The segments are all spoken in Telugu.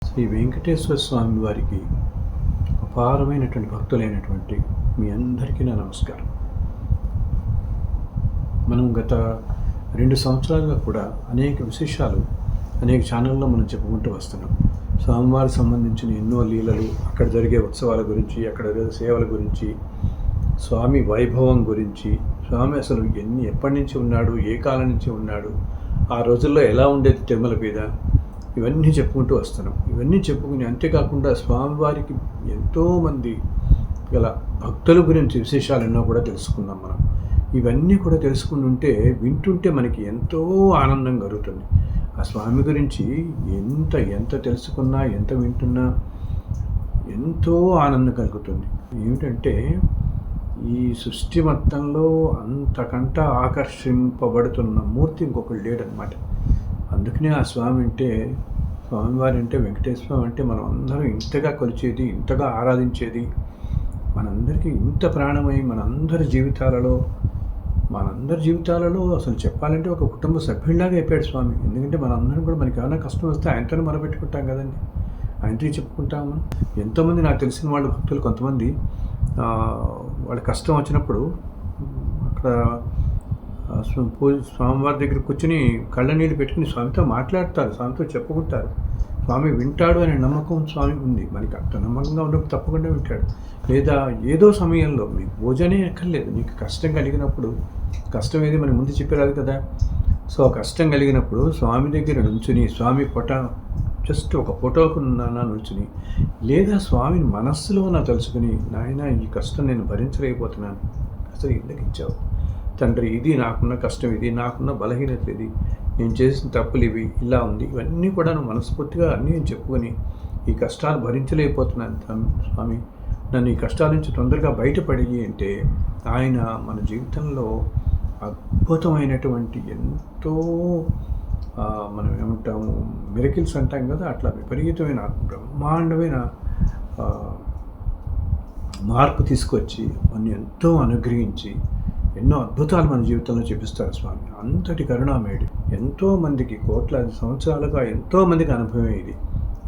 శ్రీ వెంకటేశ్వర స్వామి వారికి అపారమైనటువంటి భక్తులైనటువంటి మీ అందరికీ నా నమస్కారం. మనం గత 2 సంవత్సరాలుగా కూడా అనేక విశేషాలు అనేక ఛానళ్ళలో మనం చెప్పుకుంటూ వస్తున్నాం. స్వామివారికి సంబంధించిన ఎన్నో లీలలు, అక్కడ జరిగే ఉత్సవాల గురించి, అక్కడ జరిగే సేవల గురించి, స్వామి వైభవం గురించి, స్వామి అసలు ఎప్పటి నుంచి ఉన్నాడు, ఏ కాలం నుంచి ఉన్నాడు, ఆ రోజుల్లో ఎలా ఉండేది తిరుమల మీద, ఇవన్నీ చెప్పుకుంటూ వస్తున్నాం. ఇవన్నీ చెప్పుకుని అంతేకాకుండా స్వామివారికి ఎంతోమంది గల భక్తుల గురించి విశేషాలు ఎన్నో కూడా తెలుసుకున్నాం మనం. ఇవన్నీ కూడా తెలుసుకుంటుంటే వింటుంటే మనకి ఎంతో ఆనందం కలుగుతుంది. ఆ స్వామి గురించి ఎంత తెలుసుకున్నా, ఎంత వింటున్నా ఎంతో ఆనందం కలుగుతుంది. ఏమిటంటే ఈ సృష్టి మొత్తంలో అంతకంటే ఆకర్షింపబడుతున్న మూర్తి ఇంకొకటి లేడనమాట. అందుకనే ఆ స్వామి అంటే, స్వామివారి అంటే, వెంకటేశ్వర అంటే మనం అందరం ఇంతగా కొలిచేది, ఇంతగా ఆరాధించేది, మనందరికీ ఇంత ప్రాణమై మనందరి జీవితాలలో అసలు చెప్పాలంటే ఒక కుటుంబ సభ్యుడిలాగా అయిపోయాడు స్వామి. ఎందుకంటే మనందరం కూడా మనకి ఏమైనా కష్టం వస్తే ఆయనతోనే మొరపెట్టుకుంటాం కదండి, ఆయనతో చెప్పుకుంటాము. ఎంతోమంది నాకు తెలిసిన వాళ్ళ భక్తులు కొంతమంది వాళ్ళ కష్టం వచ్చినప్పుడు అక్కడ స్వామివారి దగ్గర కూర్చుని కళ్ళ నీళ్ళు పెట్టుకుని స్వామితో మాట్లాడతారు, స్వామితో చెప్పుకుంటారు. స్వామి వింటాడు అనే నమ్మకం స్వామి ఉంది. మనకి అంత నమ్మకంగా ఉన్నప్పుడు తప్పకుండా వింటాడు. లేదా ఏదో సమయంలో మీకు భోజనే ఎక్కర్లేదు, మీకు కష్టం కలిగినప్పుడు, కష్టం ఏది మనకి ముందు చెప్పారు కదా, సో కష్టం కలిగినప్పుడు స్వామి దగ్గర నుంచుని, స్వామి జస్ట్ ఒక ఫోటోకు నుంచుని, లేదా స్వామిని మనస్సులో తెలుసుకుని, నాయన ఈ కష్టం నేను భరించలేకపోతున్నాను, అసలు ఎందుకు ఇచ్చావు తండ్రి, ఇది నాకున్న కష్టం, ఇది నాకున్న బలహీనత, ఇది నేను చేసిన తప్పులు, ఇవి ఇలా ఉంది, ఇవన్నీ కూడా మనస్ఫూర్తిగా అన్నీ చెప్పుకొని ఈ కష్టాలు భరించలేకపోతున్నాను స్వామి, నన్ను ఈ కష్టాల నుంచి తొందరగా బయటపడి అంటే ఆయన మన జీవితంలో అద్భుతమైనటువంటి ఎంతో మనం ఏమంటాము మిరకిల్స్ అంటాం కదా, అట్లా విపరీతమైన బ్రహ్మాండమైన మార్పు తీసుకొచ్చి మన ఎంతో అనుగ్రహించి ఎన్నో అద్భుతాలు మన జీవితంలో చూపిస్తారు స్వామి. అంతటి కరుణామయుడు. ఎంతోమందికి కోట్లాది సంవత్సరాలుగా ఎంతోమందికి అనుభవం ఇది.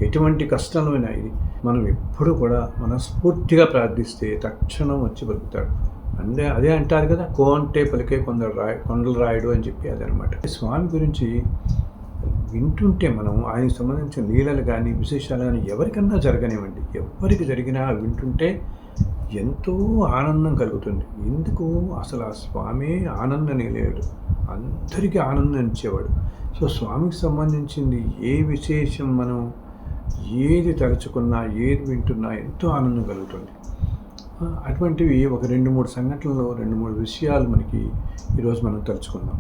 ఎటువంటి కష్టమైనా ఇది మనం ఎప్పుడు కూడా మనస్ఫూర్తిగా ప్రార్థిస్తే తక్షణం వచ్చి పలుకుతాడు. అదే అంటారు కదా, అంటే పలికే కొండలు రాయడు అని చెప్పి అదనమాట. స్వామి గురించి వింటుంటే మనం ఆయనకు సంబంధించిన లీలలు కానీ విశేషాలు కానీ ఎవరికన్నా జరగనివ్వండి, ఎవరికి జరిగినా వింటుంటే ఎంతో ఆనందం కలుగుతుంది. ఎందుకు అసలు ఆ స్వామి ఆనందం లేడు, అందరికీ ఆనందం ఇచ్చేవాడు. సో స్వామికి సంబంధించింది ఏ విశేషం మనం ఏది తలుచుకున్నా, ఏది వింటున్నా ఎంతో ఆనందం కలుగుతుంది. అటువంటివి ఒక 2-3 సంఘటనలు, 2-3 విషయాలు మనకి ఈరోజు మనం తలుచుకుందాం.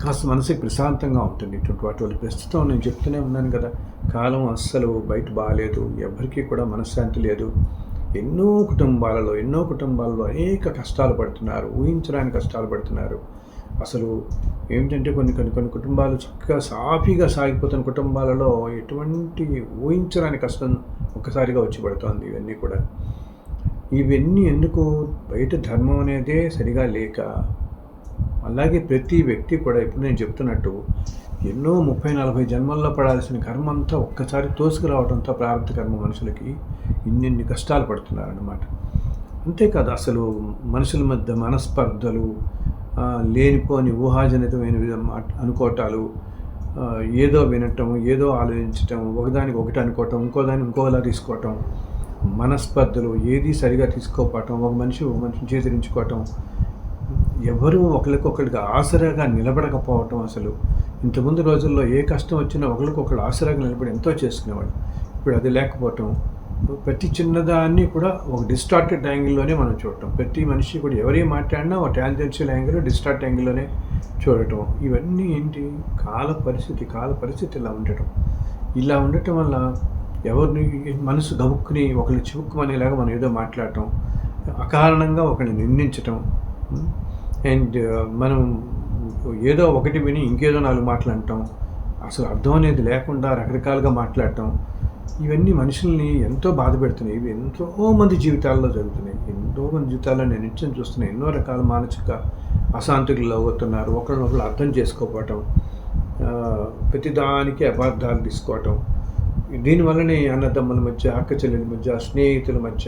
కాస్త మనసుకి ప్రశాంతంగా ఉంటుంది. ఇటువంటి వాటి ప్రస్తుతం నేను చెప్తూనే ఉన్నాను కదా, కాలం అస్సలు బయట బాగాలేదు, ఎవరికీ కూడా మనశ్శాంతి లేదు. ఎన్నో కుటుంబాలలో అనేక కష్టాలు పడుతున్నారు, ఊహించడానికి కష్టాలు పడుతున్నారు. అసలు ఏమిటంటే కొన్ని కుటుంబాలు చక్కగా సాఫీగా సాగిపోతున్న కుటుంబాలలో ఎటువంటి ఊహించడానికి కష్టం ఒక్కసారిగా వచ్చి పడుతోంది. ఇవన్నీ ఎందుకు, బయట ధర్మం అనేదే సరిగా లేక, అలాగే ప్రతి వ్యక్తి కూడా ఇప్పుడు నేను చెప్తున్నట్టు ఎన్నో 30-40 జన్మల్లో పడాల్సిన కర్మ అంతా ఒక్కసారి తోసుకురావడంతో ప్రారంభ కర్మ మనుషులకి ఇన్ని కష్టాలు పడుతున్నారన్నమాట. అంతేకాదు అసలు మనుషుల మధ్య మనస్పర్ధలు, లేనిపోని ఊహాజనితమైన అనుకోవటాలు, ఏదో వినటం, ఏదో ఆలోచించటం, ఒకదానికి ఒకటి అనుకోవటం, ఇంకోదాన్ని ఇంకోలా తీసుకోవటం, మనస్పర్ధలు, ఏది సరిగా తీసుకోకపోవటం, ఒక మనిషిని చేదరించుకోవటం, ఎవరు ఒకరికొకరికి ఆసరాగా నిలబడకపోవటం. అసలు ఇంతకుముందు రోజుల్లో ఏ కష్టం వచ్చినా ఒకరికొకరు ఆసరాగా నిలబడి ఎంతో చేసుకునేవాడు. ఇప్పుడు అది లేకపోవటం, ప్రతి చిన్నదాన్ని కూడా ఒక డిస్టార్టెడ్ యాంగిల్లోనే మనం చూడటం, ప్రతి మనిషి కూడా ఎవరే మాట్లాడినా ఒక టాంజెన్షియల్ యాంగిల్, డిస్టార్ట్ యాంగిల్లోనే చూడటం. ఇవన్నీ ఏంటి, కాల పరిస్థితి ఇలా ఉండటం వల్ల ఎవరిని మనసు గబుక్కుని ఒకరిని చివుక్కుమనేలాగా మనం ఏదో మాట్లాడటం, అకారణంగా ఒకరిని నిందించటం, అండ్ మనం ఏదో ఒకటి విని ఇంకేదో 4 మాట్లాడటం, అసలు అర్థం అనేది లేకుండా రకరకాలుగా మాట్లాడటం, ఇవన్నీ మనుషుల్ని ఎంతో బాధ పెడుతున్నాయి. ఇవి ఎంతోమంది జీవితాల్లో జరుగుతున్నాయి. ఎంతోమంది జీవితాల్లో నేను నిత్యం చూస్తున్నాను. ఎన్నో రకాల మానసిక అశాంతులు అవుతున్నారు. ఒకరినొకరు అర్థం చేసుకోకపోవటం, ప్రతిదానికి అపార్థాలు తీసుకోవటం, దీనివల్లనే అన్నదమ్ముల మధ్య, అక్క చెల్లెల మధ్య, స్నేహితుల మధ్య,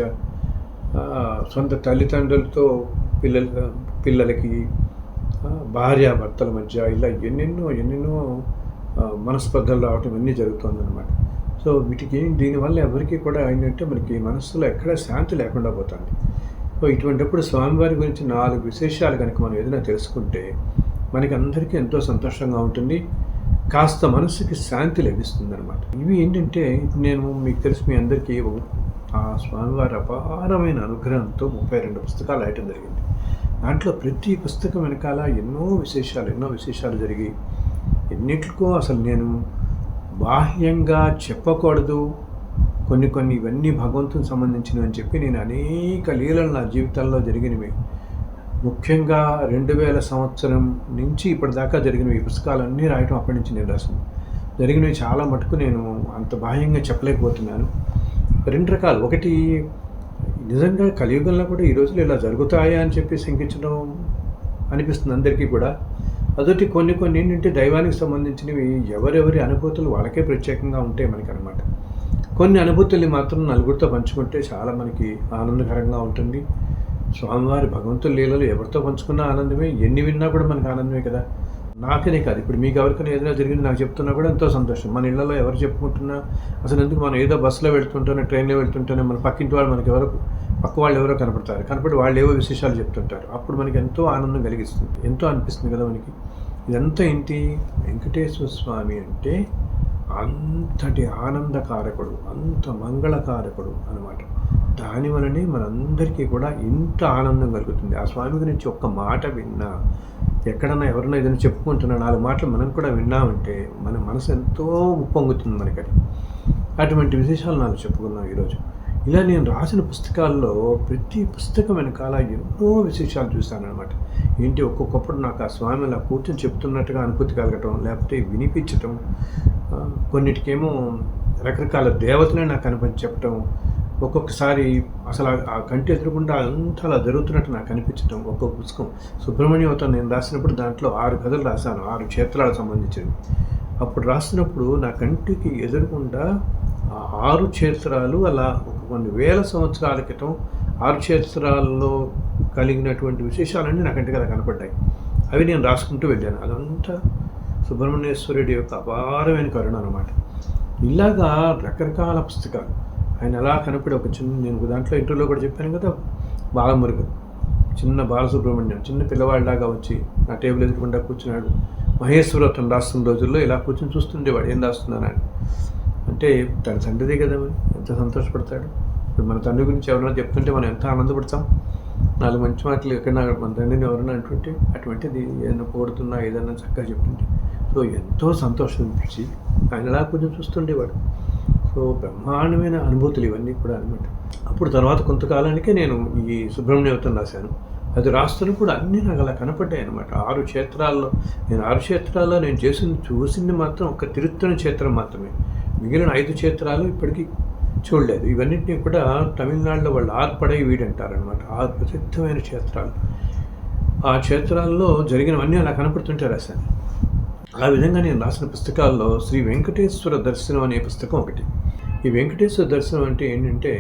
సొంత తల్లిదండ్రులతో పిల్లలకి, భార్యాభర్తల మధ్య ఇలా ఎన్నెన్నో మనస్పర్ధలు రావటం ఇవన్నీ జరుగుతుందన్నమాట. సో దీనివల్ల ఎవరికి కూడా ఏంటంటే మనకి మనస్సులో ఎక్కడ శాంతి లేకుండా పోతుంది. సో ఇటువంటిప్పుడు స్వామివారి గురించి 4 విశేషాలు కనుక మనం ఏదైనా తెలుసుకుంటే మనకి అందరికీ ఎంతో సంతోషంగా ఉంటుంది. కాస్త మనసుకి శాంతి లభిస్తుంది అనమాట. ఇవి ఏంటంటే ఇప్పుడు నేను మీకు తెలుసు, మీ అందరికీ ఆ స్వామివారి అపారమైన అనుగ్రహంతో 32 పుస్తకాలు రాయటం జరిగింది. దాంట్లో ప్రతి పుస్తకం వెనకాల ఎన్నో విశేషాలు జరిగి ఎన్నిటికో అసలు నేను బాహ్యంగా చెప్పకూడదు, కొన్ని ఇవన్నీ భగవంతునికి సంబంధించినవి అని చెప్పి నేను అనేక లీలలు నా జీవితంలో జరిగినవి, ముఖ్యంగా 2000 సంవత్సరం నుంచి ఇప్పటిదాకా జరిగినవి ఈ పుస్తకాలన్నీ రాయటం అప్పటి నుంచి నేను రాసాను. జరిగినవి చాలా మటుకు నేను అంత బాహ్యంగా చెప్పలేకపోతున్నాను. 2 రకాలు. ఒకటి నిజంగా కలియుగంలో కూడా ఈ రోజులు ఇలా జరుగుతాయా అని చెప్పి శంకించడం అనిపిస్తుంది అందరికీ కూడా. అదొకటి కొన్ని ఏంటంటే దైవానికి సంబంధించినవి ఎవరెవరి అనుభూతులు వాళ్ళకే ప్రత్యేకంగా ఉంటాయి మనకనమాట. కొన్ని అనుభూతుల్ని మాత్రం నలుగురితో పంచుకుంటే చాలా మనకి ఆనందకరంగా ఉంటుంది. స్వామివారి భగవంతుల లీలలు ఎవరితో పంచుకున్నా ఆనందమే, ఎన్ని విన్నా కూడా మనకు ఆనందమే కదా. నాకనే కాదు, ఇప్పుడు మీకు ఎవరికైనా ఏదైనా జరిగింది నాకు చెప్తున్నా కూడా ఎంతో సంతోషం. మన ఇళ్లలో ఎవరు చెప్పుకుంటున్నా అసలు ఎందుకు, మనం ఏదో బస్సులో వెళ్తుంటేనే, ట్రైన్లో వెళ్తుంటేనే మన పక్కింటి వాళ్ళు మనకి పక్క వాళ్ళు ఎవరో కనపడి వాళ్ళు ఏవో విశేషాలు చెప్తుంటారు. అప్పుడు మనకి ఎంతో ఆనందం కలిగిస్తుంది, ఎంతో అనిపిస్తుంది కదా మనకి. ఇదంతా ఏంటి, వెంకటేశ్వర స్వామి అంటే అంతటి ఆనందకారకుడు, అంత మంగళకారకుడు అనమాట. దానివలనే మనందరికీ కూడా ఇంత ఆనందం కలుగుతుంది. ఆ స్వామి గురించి ఒక్క మాట విన్నా, ఎక్కడన్నా ఎవరన్నా ఏదైనా చెప్పుకుంటున్నా 4 మాటలు మనం కూడా విన్నామంటే మన మనసు ఎంతో ఉప్పొంగుతుంది మనకది. అటువంటి విశేషాలు నాకు చెప్పుకున్నాం ఈరోజు. ఇలా నేను రాసిన పుస్తకాల్లో ప్రతి పుస్తకం వెనకాల ఎన్నో విశేషాలు చూశానమాట. ఏంటి, ఒక్కొక్కప్పుడు నాకు ఆ స్వామి అలా కూర్చొని చెప్తున్నట్టుగా అనుభూతి కలగటం, లేకపోతే వినిపించటం, కొన్నిటికేమో రకరకాల దేవతలే నాకు అనిపించి చెప్పటం, ఒక్కొక్కసారి అసలు ఆ కంటి ఎదురుకుండా అంతా అలా జరుగుతున్నట్టు నాకు అనిపించటం. ఒక్కొక్క పుస్తకం సుబ్రహ్మణ్యవతం నేను రాసినప్పుడు దాంట్లో 6 కథలు రాశాను, 6 క్షేత్రాలకు సంబంధించినవి. అప్పుడు రాసినప్పుడు నా కంటికి ఎదురుకుండా ఆ 6 క్షేత్రాలు అలా కొన్ని వేల సంవత్సరాల క్రితం 6 క్షేత్రాల్లో కలిగినటువంటి విశేషాలన్నీ నా కంటికి అలా కనపడ్డాయి. అవి నేను రాసుకుంటూ వెళ్ళాను. అదంతా సుబ్రహ్మణ్యేశ్వరుడి యొక్క అపారమైన కరుణ అనమాట. ఇలాగా రకరకాల పుస్తకాలు ఆయన అలా కనపడి ఒక నేను దాంట్లో ఇంటర్వ్యూలో కూడా చెప్పాను కదా, బాలమురుగన్, చిన్న బాలసుబ్రహ్మణ్యం చిన్న పిల్లవాడిలాగా వచ్చి నా టేబుల్ ఎదురుకుండా కూర్చున్నాడు. మహేశ్వరత్వం రాస్తున్న రోజుల్లో ఇలా కూర్చొని చూస్తుండేవాడు, ఏం రాస్తున్నానని. అంటే తన తండ్రిదే కదా, మరి ఎంత సంతోషపడతాడు. ఇప్పుడు మన తండ్రి గురించి ఎవరైనా చెప్తుంటే మనం ఎంత ఆనందపడతాం. 4 మంచి మాటలు ఎక్కడ మన తండ్రిని ఎవరైనా అంటుంటే, అటువంటిది ఏదైనా పోడుతున్నా ఏదైనా చక్కగా చెప్తుంటే సో ఎంతో సంతోషం అనిపించి ఆయన అలా కొంచెం చూస్తుండేవాడు. సో బ్రహ్మాండమైన అనుభూతులు ఇవన్నీ కూడా అనమాట. అప్పుడు తర్వాత కొంతకాలానికే నేను ఈ సుబ్రహ్మణ్యవతం రాశాను. అది రాస్తున్నప్పుడు అన్నీ నాకు అలా కనపడ్డాయి అనమాట. 6 క్షేత్రాల్లో నేను చూసింది మాత్రం ఒక తిరుత్తని క్షేత్రం మాత్రమే. మిగిలిన 5 క్షేత్రాలు ఇప్పటికీ చూడలేదు. ఇవన్నింటినీ కూడా తమిళనాడులో వాళ్ళు ఆర్పడై వీడంటారనమాట. 6 ప్రసిద్ధమైన క్షేత్రాలు. ఆ క్షేత్రాల్లో జరిగినవన్నీ అలా కనపడుతుంటే రాశాను. ఆ విధంగా నేను రాసిన పుస్తకాల్లో శ్రీ వెంకటేశ్వర దర్శనం అనే పుస్తకం ఒకటి. ఈ వెంకటేశ్వర దర్శనం అంటే ఏంటంటే,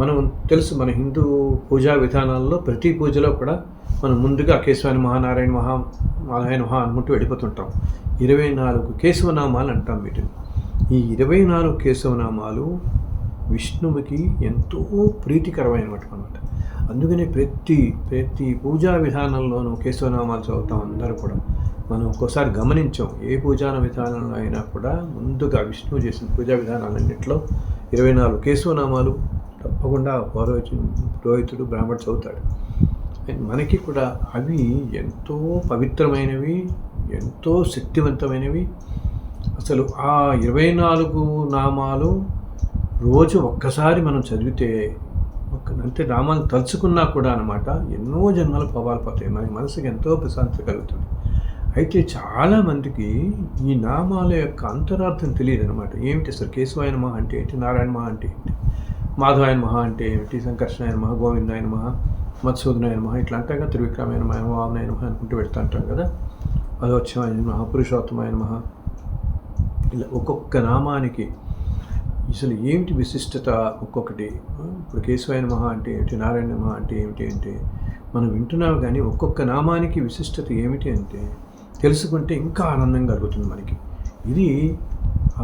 మనం తెలుసు మన హిందూ పూజా విధానాల్లో ప్రతి పూజలో కూడా మనం ముందుగా కేశవాయ మహా, నారాయణ మహా, మాధవాయ మహా అనుకుంటూ వెళ్ళిపోతుంటాం. 24 కేశవనామాలు అంటాం వీటిని. ఈ 24 కేశవనామాలు విష్ణువుకి ఎంతో ప్రీతికరమైనటువంటి అనమాట. అందుకనే ప్రతి పూజా విధానంలోనూ కేశవనామాలు చదువుతాం అందరూ కూడా. మనం ఒక్కోసారి గమనించాం, ఏ పూజా విధానంలో అయినా కూడా ముందుగా విష్ణువు చేసిన పూజా విధానాలన్నింటిలో 24 కేశవనామాలు తప్పకుండా పురోహితుడు బ్రాహ్మణుడు చదువుతాడు. మనకి కూడా అవి ఎంతో పవిత్రమైనవి, ఎంతో శక్తివంతమైనవి. అసలు ఆ 24 నామాలు రోజు ఒక్కసారి మనం చదివితే అంటే నామాలు తలుచుకున్నా కూడా అనమాట ఎన్నో జన్మల పవాలు పోతాయి. మన మనసుకి ఎంతో ప్రశాంతత కలుగుతుంది. అయితే చాలామందికి ఈ నామాల యొక్క అంతరార్థం తెలియదు అనమాట. ఏమిటి అసలు కేశవాయ నమః అంటే ఏంటి, నారాయణ మహా అంటే ఏంటి, మాధవాయ మహా అంటే ఏమిటి, సంకర్షణాయ మహా, గోవిందాయ మహా, మత్సూదనాయ మహా, ఇట్లా అంటాగా త్రివిక్రమాయ మహా, వామనాయ మహా అనుకుంటూ పెడతా అంటాం కదా. అదోచ్చమాయ మహా, పురుషోత్తమాయ మహా, ఇలా ఒక్కొక్క నామానికి అసలు ఏమిటి విశిష్టత ఒక్కొక్కటి. ఇప్పుడు కేశవాయ నమః అంటే ఏమిటి, నారాయణ నమః అంటే ఏమిటి అంటే మనం వింటున్నాం, కానీ ఒక్కొక్క నామానికి విశిష్టత ఏమిటి అంటే తెలుసుకుంటే ఇంకా ఆనందం కలుగుతుంది మనకి. ఇది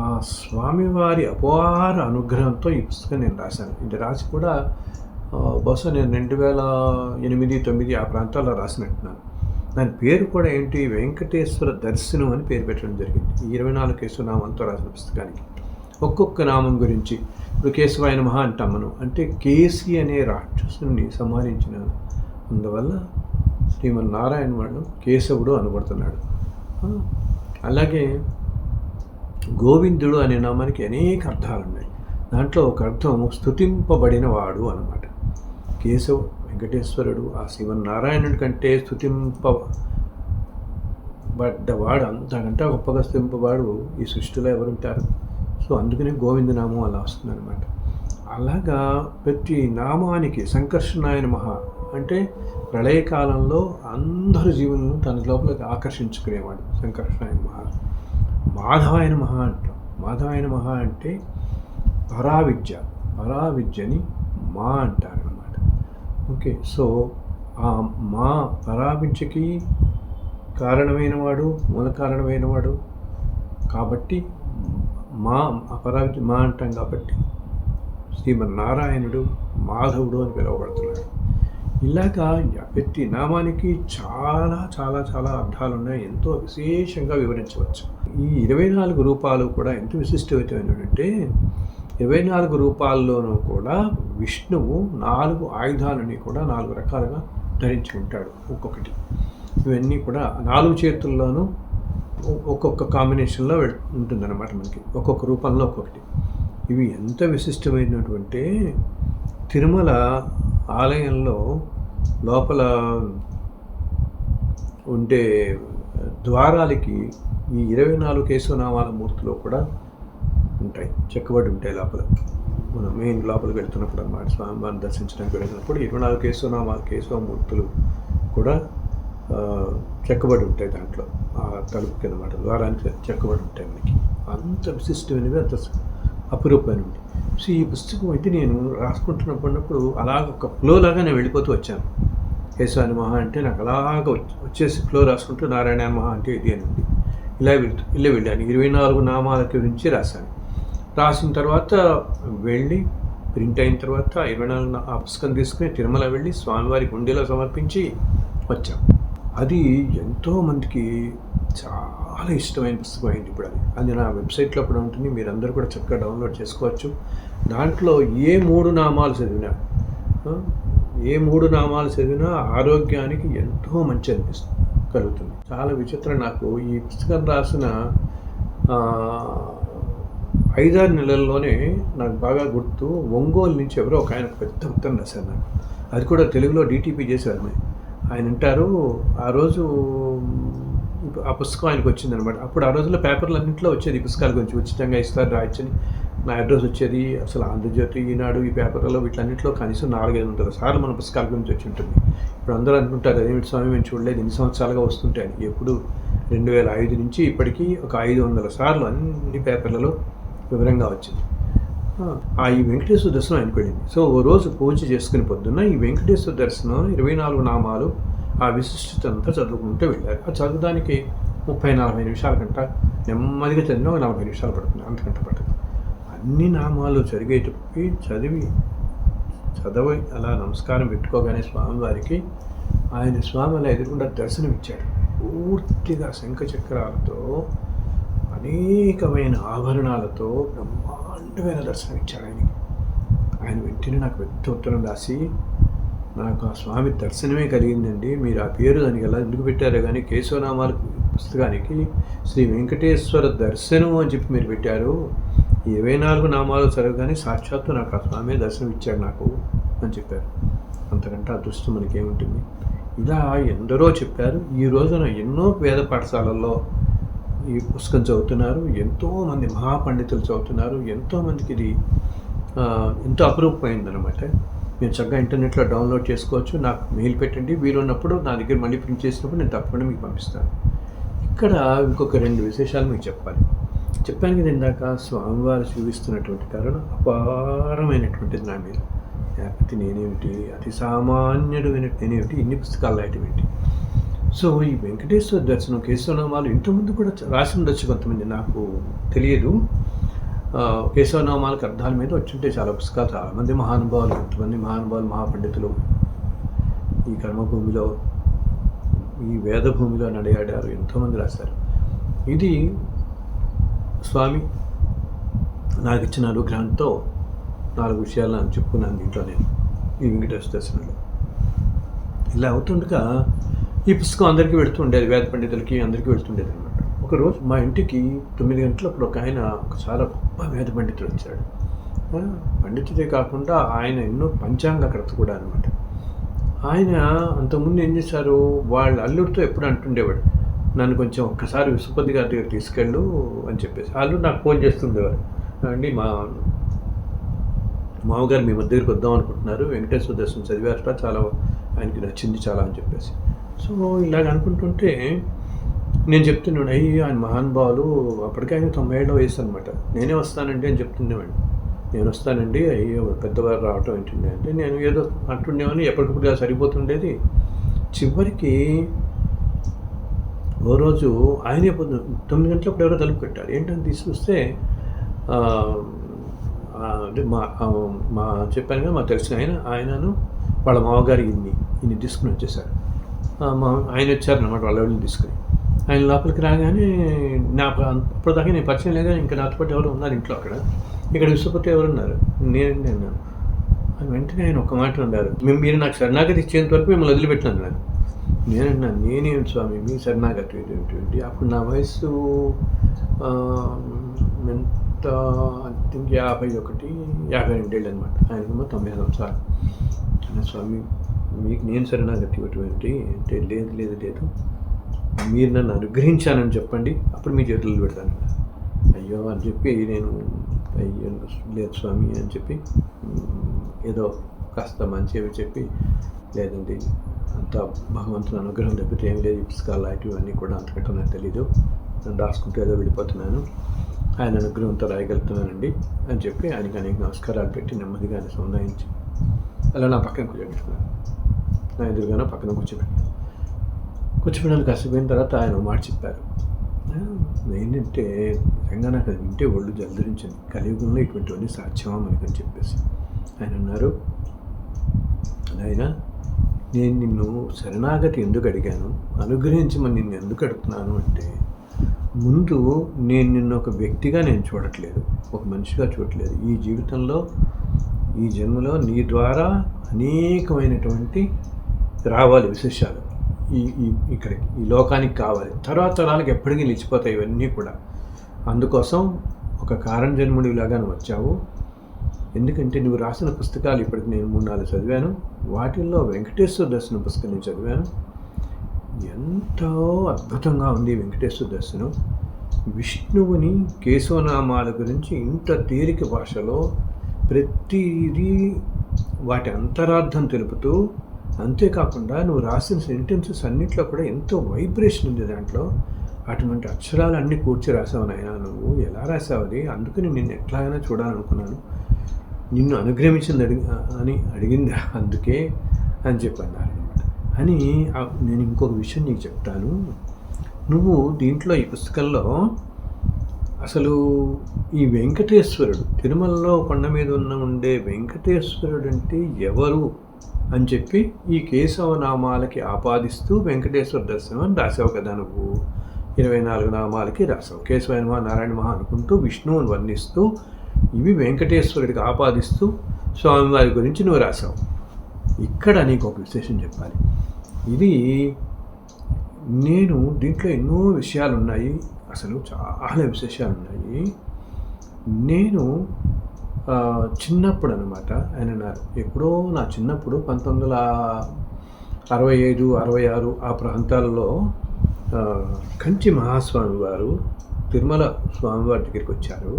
ఆ స్వామివారి అపార అనుగ్రహంతో ఈ పుస్తకం నేను రాశాను. ఇది రాసి కూడా బహుశా నేను 2008, 2009 ఆ ప్రాంతాల్లో రాసినట్టున్నాను. దాని పేరు కూడా ఏంటి, వెంకటేశ్వర దర్శనం అని పేరు పెట్టడం జరిగింది. ఈ 24 కేశవనామంతో రాసిన పుస్తకానికి. ఒక్కొక్క నామం గురించి ఇప్పుడు కేశవాయ నమః అంటాం మనం, అంటే కేసి అనే రాక్షసుని సంహరించిన అందువల్ల శ్రీమన్నారాయణ వాడు కేశవుడు అనబడుతున్నాడు. అలాగే గోవిందుడు అనే నామానికి అనేక అర్థాలు ఉన్నాయి. దాంట్లో ఒక అర్థం స్తుతింపబడిన వాడు అన్నమాట. కేశవ్ వెంకటేశ్వరుడు ఆ శ్రీమన్నారాయణుడి కంటే స్తుతింపబడ్డవాడు, అంతకంటే గొప్పగా స్తుతింపవాడు ఈ సృష్టిలో ఎవరుంటారు. సో అందుకనే గోవిందనామం అలా వస్తుంది అనమాట. అలాగా ప్రతి నామానికి సంకర్షణాయ నమః అంటే ప్రళయకాలంలో అందరు జీవులను తన లోపలికి ఆకర్షించుకునేవాడు సంకర్షణాయ నమః. మాధవాయ నమః అంటాం. మాధవాయ నమః అంటే పరావిద్య, పరావిద్యని మా అంటారు అన్నమాట. ఓకే, సో ఆ మా పరావిద్యకి కారణమైన వాడు, మూల కారణమైన వాడు కాబట్టి మా అపరావిద్య మా అంటాం కాబట్టి శ్రీమన్నారాయణుడు మాధవుడు అని పిలువబడుతున్నాడు. ఇలాగా ప్రతి నామానికి చాలా చాలా చాలా అర్థాలు ఉన్నాయి, ఎంతో విశేషంగా వివరించవచ్చు. ఈ 24 రూపాలు కూడా ఎంత విశిష్టమైనవంటే 24 రూపాల్లోనూ కూడా విష్ణువు 4 ఆయుధాలని కూడా 4 రకాలుగా ధరించి ఉంటాడు. ఒక్కొక్కటి ఇవన్నీ కూడా 4 చేతుల్లోనూ ఒక్కొక్క కాంబినేషన్లో ఉంటుందన్నమాట. మనకి ఒక్కొక్క రూపంలో ఒక్కొక్కటి. ఇవి ఎంత విశిష్టమైనటువంటి తిరుమల ఆలయంలో లోపల ఉండే ద్వారాలకి ఈ 24 కేశవనామాల మూర్తులు కూడా ఉంటాయి, చెక్కబడి ఉంటాయి లోపల. మనం మెయిన్ లోపలికి వెళ్తున్నప్పుడు అన్నమాట, స్వామివారిని దర్శించడానికి వెళ్ళినప్పుడు 24 కేశవనామాల కేశవమూర్తులు కూడా చెక్కబడి ఉంటాయి దాంట్లో, ఆ తలుపుకి అన్నమాట, ద్వారానికి చెక్కబడి ఉంటాయి మనకి. అంత విశిష్టమైనవి, అంత అపురూపమైనవి. సో ఈ పుస్తకం అయితే నేను రాసుకుంటున్నప్పుడు అలాగ ఒక ఫ్లో లాగా నేను వెళ్ళిపోతూ వచ్చాను. కేశవాయ నమః అంటే నాకు అలాగ వచ్చేసి ఫ్లో రాసుకుంటూ నారాయణ నమః అంటే ఇది అని ఉంది. ఇలా వెళ్ళాను. 24 నామాల గురించి రాశాను. రాసిన తర్వాత వెళ్ళి ప్రింట్ అయిన తర్వాత 24 ఆ పుస్తకం తీసుకుని తిరుమల వెళ్ళి స్వామివారికి హుండీలో సమర్పించి వచ్చాం. అది ఎంతోమందికి చాలా ఇష్టమైన పుస్తకం అయింది. ఇప్పుడు అది నా వెబ్సైట్లో కూడా ఉంటుంది, మీరందరూ కూడా చక్కగా డౌన్లోడ్ చేసుకోవచ్చు. దాంట్లో ఏ 3 నామాలు చదివినా ఆరోగ్యానికి ఎంతో మంచి కలుగుతుంది. చాలా విచిత్రం. నాకు ఈ పుస్తకం రాసిన 5-6 నెలల్లోనే నాకు బాగా గుర్తు, ఒంగోలు నుంచి ఎవరో ఒక ఆయన పెద్ద ఉత్తరం రాశారు నాకు. అది కూడా తెలుగులో DTP చేశారు. ఆయన అంటారు, ఆ రోజు ఆ పుస్తకం ఆయనకు వచ్చిందనమాట. అప్పుడు ఆ రోజుల్లో పేపర్లు అన్నింటిలో వచ్చేది ఈ పుస్తకాల గురించి, ఉచితంగా ఇస్తారు రాయచ్చని నా అడ్రస్ వచ్చేది. అసలు ఆంధ్రజ్యోతి, ఈనాడు, ఈ పేపర్లలో వీటన్నింటిలో కనీసం 400-500 సార్లు మన పుస్తకాల గురించి వచ్చి ఉంటుంది. ఇప్పుడు అందరూ అనుకుంటారు అదేమిటి స్వామి మేము చూడలేదు, ఎన్ని సంవత్సరాలుగా వస్తుంటాయని. ఎప్పుడు 2005 నుంచి ఇప్పటికీ ఒక 500 సార్లు అన్ని పేపర్లలో వివరంగా వచ్చింది. ఈ వెంకటేశ్వర దర్శనం ఆయనకు వెళ్ళింది. సో ఓ రోజు పూజ చేసుకుని పొద్దున్న ఈ వెంకటేశ్వర దర్శనం 24 నామాలు ఆ విశిష్టత అంతా చదువుకుంటూ వెళ్ళారు. ఆ చదవడానికి 30-40 నిమిషాల కంట నెమ్మదిగా చదివినా 40 నిమిషాలు పడుతుంది, అంతకంటే పడుతుంది. అన్ని నామాలు చదివి అలా నమస్కారం పెట్టుకోగానే స్వామివారికి ఆయన స్వామి అలా ఎదురుకుండా దర్శనం ఇచ్చాడు. పూర్తిగా శంఖచక్రాలతో అనేకమైన ఆభరణాలతో బ్రహ్మాండమైన దర్శనం ఇచ్చాడు ఆయనకి. ఆయన వెంటనే నాకు పెద్ద ఉత్తరం రాసి, నాకు ఆ స్వామి దర్శనమే కలిగిందండి, మీరు ఆ పేరు దానికి ఎలా ఎందుకు పెట్టారో కానీ కేశవనామాల పుస్తకానికి శ్రీ వెంకటేశ్వర దర్శనం అని చెప్పి మీరు పెట్టారు. 24 నామాలు చదవగానే సాక్షాత్తు నాకు ఆ స్వామి దర్శనం ఇచ్చాడు నాకు అని చెప్పారు. అంతకంటే అదృష్టం మనకేముంటుంది. ఇలా ఎందరో చెప్పారు. ఈ రోజున ఎన్నో వేద పాఠశాలల్లో ఈ పుస్తకం చదువుతున్నారు, ఎంతోమంది మహాపండితులు చదువుతున్నారు, ఎంతోమందికి ఇది ఎంతో అపురూపమైందనమాట. మీరు చక్కగా ఇంటర్నెట్లో డౌన్లోడ్ చేసుకోవచ్చు. నాకు మెయిల్ పెట్టండి, వీలున్నప్పుడు నా దగ్గర మళ్ళీ ప్రింట్ చేసినప్పుడు నేను తప్పకుండా మీకు పంపిస్తాను. ఇక్కడ ఇంకొక 2 విశేషాలు మీకు చెప్పాలి. చెప్పాను కదా ఇందాక, స్వామివారు చూపిస్తున్నటువంటి కరుణ అపారమైనటువంటిది నా మీద. లేకపోతే నేనేమిటి, అతి సామాన్యుడు నేనేమిటి, ఇన్ని పుస్తకాలు రాయటం. సో ఈ వెంకటేశ్వర దర్శనం, కేశవనామాలు ఇంతకుముందు కూడా రాసి ఉండొచ్చు కొంతమంది, నాకు తెలియదు. కేశవనామాలకు అర్థాల మీద వచ్చుంటే చాలా పుస్తకాలు, చాలామంది మహానుభావులు, కొంతమంది మహానుభావులు, మహాపండితులు ఈ కర్మభూమిలో, ఈ వేదభూమిలో నడియాడారు, ఎంతోమంది రాశారు. ఇది స్వామి నాకు ఇచ్చిన అనుగ్రహంతో 4 విషయాలు నాకు చెప్పుకున్నాను దీంట్లో నేను, ఈ వెంకటేశ్వర దర్శనంలో. ఇలా అవుతుండగా ఈ పుస్తకం అందరికీ వెళుతుండేది, వేద పండితులకి అందరికీ వెళుతుండేది అనమాట. ఒకరోజు మా ఇంటికి 9 గంటలప్పుడు ఒక ఆయన, ఒక చాలా గొప్ప వేద పండితుడు వచ్చాడు. పండితుడే కాకుండా ఆయన ఎన్నో పంచాంగకర్త కూడా అనమాట. ఆయన అంతకుముందు ఏం చేశారు, వాళ్ళ అల్లుడితో ఎప్పుడు అంటుండేవాడు, నన్ను కొంచెం ఒక్కసారి విశ్వపతి గారి దగ్గర తీసుకెళ్ళు అని చెప్పేసి. వాళ్ళు నాకు ఫోన్ చేస్తుండేవారు, అండి మా మామగారు మీ దగ్గరికి వద్దాం అనుకుంటున్నారు, వెంకటేశ్వర దర్శనం చదివారట, చాలా ఆయనకి నచ్చింది చాలా అని చెప్పేసి. సో ఇలాగ అనుకుంటుంటే నేను చెప్తున్నాను, అయ్యి ఆయన మహానుభావులు, అప్పటికే ఆయన 90 ఏళ్ళ వయసు అనమాట. నేనే వస్తానండి అని చెప్తుండేవాడిని. నేను వస్తానండి, అయ్యో పెద్దవారు రావటం ఏంటండి అంటే, నేను ఏదో అంటుండేవాడిని, ఎప్పటికప్పుడు సరిపోతుండేది. చివరికి ఓ రోజు ఆయనే 9 గంటలప్పుడు ఎవరో తలుపు పెట్టారు. ఏంటని తీసుకొస్తే అంటే మా చెప్పాను కదా, మాకు తెలిసిన ఆయనను వాళ్ళ మామగారు ఇన్ని తీసుకుని వచ్చేసారు. ఆయన వచ్చారనమాట వాళ్ళ వాళ్ళని తీసుకుని. ఆయన లోపలికి రాగానే నాకు అప్పటిదాకా నేను పరిచయం లేదా, ఇంకా నాతో పాటు ఎవరు ఉన్నారు ఇంట్లో, అక్కడ ఇక్కడ విశ్వపతి ఎవరున్నారు, నేనండి అన్నాను. వెంటనే ఆయన ఒక మాట అన్నారు, మీరు నాకు శరణాగతి ఇచ్చేంత వరకు మిమ్మల్ని వదిలిపెట్టినాను నేను. నేనన్నాను, నేనేమి స్వామి మీ శరణాగతి ఏంటి. అప్పుడు నా వయసు ఎంత ఐ థింక్ 52 ఏళ్ళు అనమాట. ఆయనకేమో 90 సంవత్సరాలు. అన్న స్వామి మీకు నేను శరణాగతి ఇవ్వటువంటి అంటే, లేదు మీరు నన్ను అనుగ్రహించానని చెప్పండి, అప్పుడు మీ చేతుల్లో పెడతాను. అయ్యో అని చెప్పి నేను, అయ్యో లేదు స్వామి అని చెప్పి ఏదో కాస్త మంచివి చెప్పి, లేదండి అంత భగవంతుని అనుగ్రహం తప్పితే ఏం లేదు, ఈ పుస్తకాలు లాంటివన్నీ కూడా అంతకంటే నాకు తెలీదు, నేను రాసుకుంటూ ఏదో వెళ్ళిపోతున్నాను, ఆయన అనుగ్రహంతో రాయగలుగుతున్నానండి అని చెప్పి ఆయనకి అనేక నమస్కారాలు పెట్టి నెమ్మదిగా ఆయన సంధాయించి అలా నా పక్కన కూర్చోబెట్టుకున్నాను. నా ఎదురుగానే పక్కన కూర్చోబెట్టాను. కాసేపోయిన తర్వాత ఆయన మాట చెప్పారు. ఏంటంటే నిజంగా నాకు అది వింటే ఒళ్ళు జలధరించింది, కలియుగంలో ఇటువంటివన్నీ సాధ్యమా మనకని చెప్పేసి. ఆయన అన్నారు, నాయన నేను నిన్ను శరణాగతి ఎందుకు అడిగాను, అనుగ్రహించమని నిన్ను ఎందుకు అడుగుతున్నాను అంటే, ముందు నేను నిన్ను ఒక వ్యక్తిగా నేను చూడట్లేదు, ఒక మనిషిగా చూడట్లేదు. ఈ జీవితంలో, ఈ జన్మలో నీ ద్వారా అనేకమైనటువంటి రావాలి విశేషాలు, ఇక్కడికి ఈ లోకానికి కావాలి, తర్వాత తరాలకు ఎప్పటికీ నిలిచిపోతాయి ఇవన్నీ కూడా. అందుకోసం ఒక కారణ జన్ముడిలాగా నువ్వు వచ్చావు. ఎందుకంటే నువ్వు రాసిన పుస్తకాలు ఇప్పటికి నేను 3-4 చదివాను. వాటిల్లో వెంకటేశ్వర దర్శనం పుస్తకం నేను చదివాను. ఎంతో అద్భుతంగా ఉంది వెంకటేశ్వర దర్శనం. విష్ణువుని కేశవనామాల గురించి ఇంత తేలిక భాషలో ప్రతిదీ వాటి అంతరార్థం తెలుపుతూ, అంతేకాకుండా నువ్వు రాసిన సెంటెన్సెస్ అన్నింటిలో కూడా ఎంతో వైబ్రేషన్ ఉంది దాంట్లో. అటువంటి అక్షరాలు అన్నీ కూర్చి రాసావు నాయన, నువ్వు ఎలా రాసావు అది, అందుకని నిన్ను ఎట్లాగైనా చూడాలనుకున్నాను, నిన్ను అనుగ్రహించింది అడిగింది అందుకే అని చెప్పన్నారు అనమాట. అని నేను ఇంకొక విషయం నీకు చెప్తాను. నువ్వు దీంట్లో ఈ పుస్తకంలో అసలు ఈ వెంకటేశ్వరుడు, తిరుమలలో కొండ మీద ఉండే వెంకటేశ్వరుడు అంటే ఎవరు అని చెప్పి ఈ కేశవనామాలకి ఆపాదిస్తూ వెంకటేశ్వర దర్శనం అని రాసావు కదా నువ్వు. 24 నామాలకి రాసావు. కేశవ నమః, నారాయణ మహా అనుకుంటూ విష్ణువుని వర్ణిస్తూ, ఇవి వెంకటేశ్వరుడికి ఆపాదిస్తూ స్వామివారి గురించి నువ్వు రాసావు. ఇక్కడ నీకు ఒక విశేషం చెప్పాలి. ఇది నేను దీంట్లో ఎన్నో విషయాలు ఉన్నాయి, అసలు చాలా విశేషాలు ఉన్నాయి. నేను చిన్నప్పుడు అనమాట, ఆయన అన్నారు, ఎప్పుడో నా చిన్నప్పుడు 1965, 66 ఆ ప్రాంతాల్లో కంచి మహాస్వామి వారు తిరుమల స్వామివారి దగ్గరికి వచ్చారు.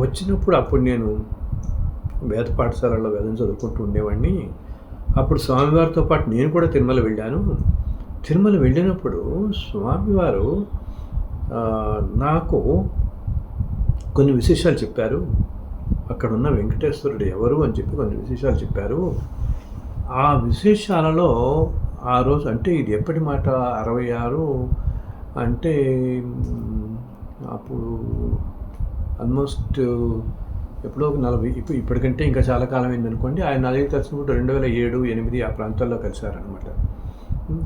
వచ్చినప్పుడు అప్పుడు నేను వేద పాఠశాలలో వేదం చదువుకుంటూ ఉండేవాడిని. అప్పుడు స్వామివారితో పాటు నేను కూడా తిరుమల వెళ్ళాను. తిరుమల వెళ్ళినప్పుడు స్వామివారు నాకు కొన్ని విశేషాలు చెప్పారు. అక్కడున్న వెంకటేశ్వరుడు ఎవరు అని చెప్పి కొన్ని విశేషాలు చెప్పారు. ఆ విశేషాలలో ఆ రోజు అంటే ఇది ఎప్పటి మాట 66 అంటే అప్పుడు ఆల్మోస్ట్ ఎప్పుడో ఒక 40 ఇప్పటికంటే ఇంకా చాలా కాలం అయిందనుకోండి. ఆయన నా దగ్గర కలిసినప్పుడు 2007, 8 ఆ ప్రాంతాల్లో కలిశారనమాట.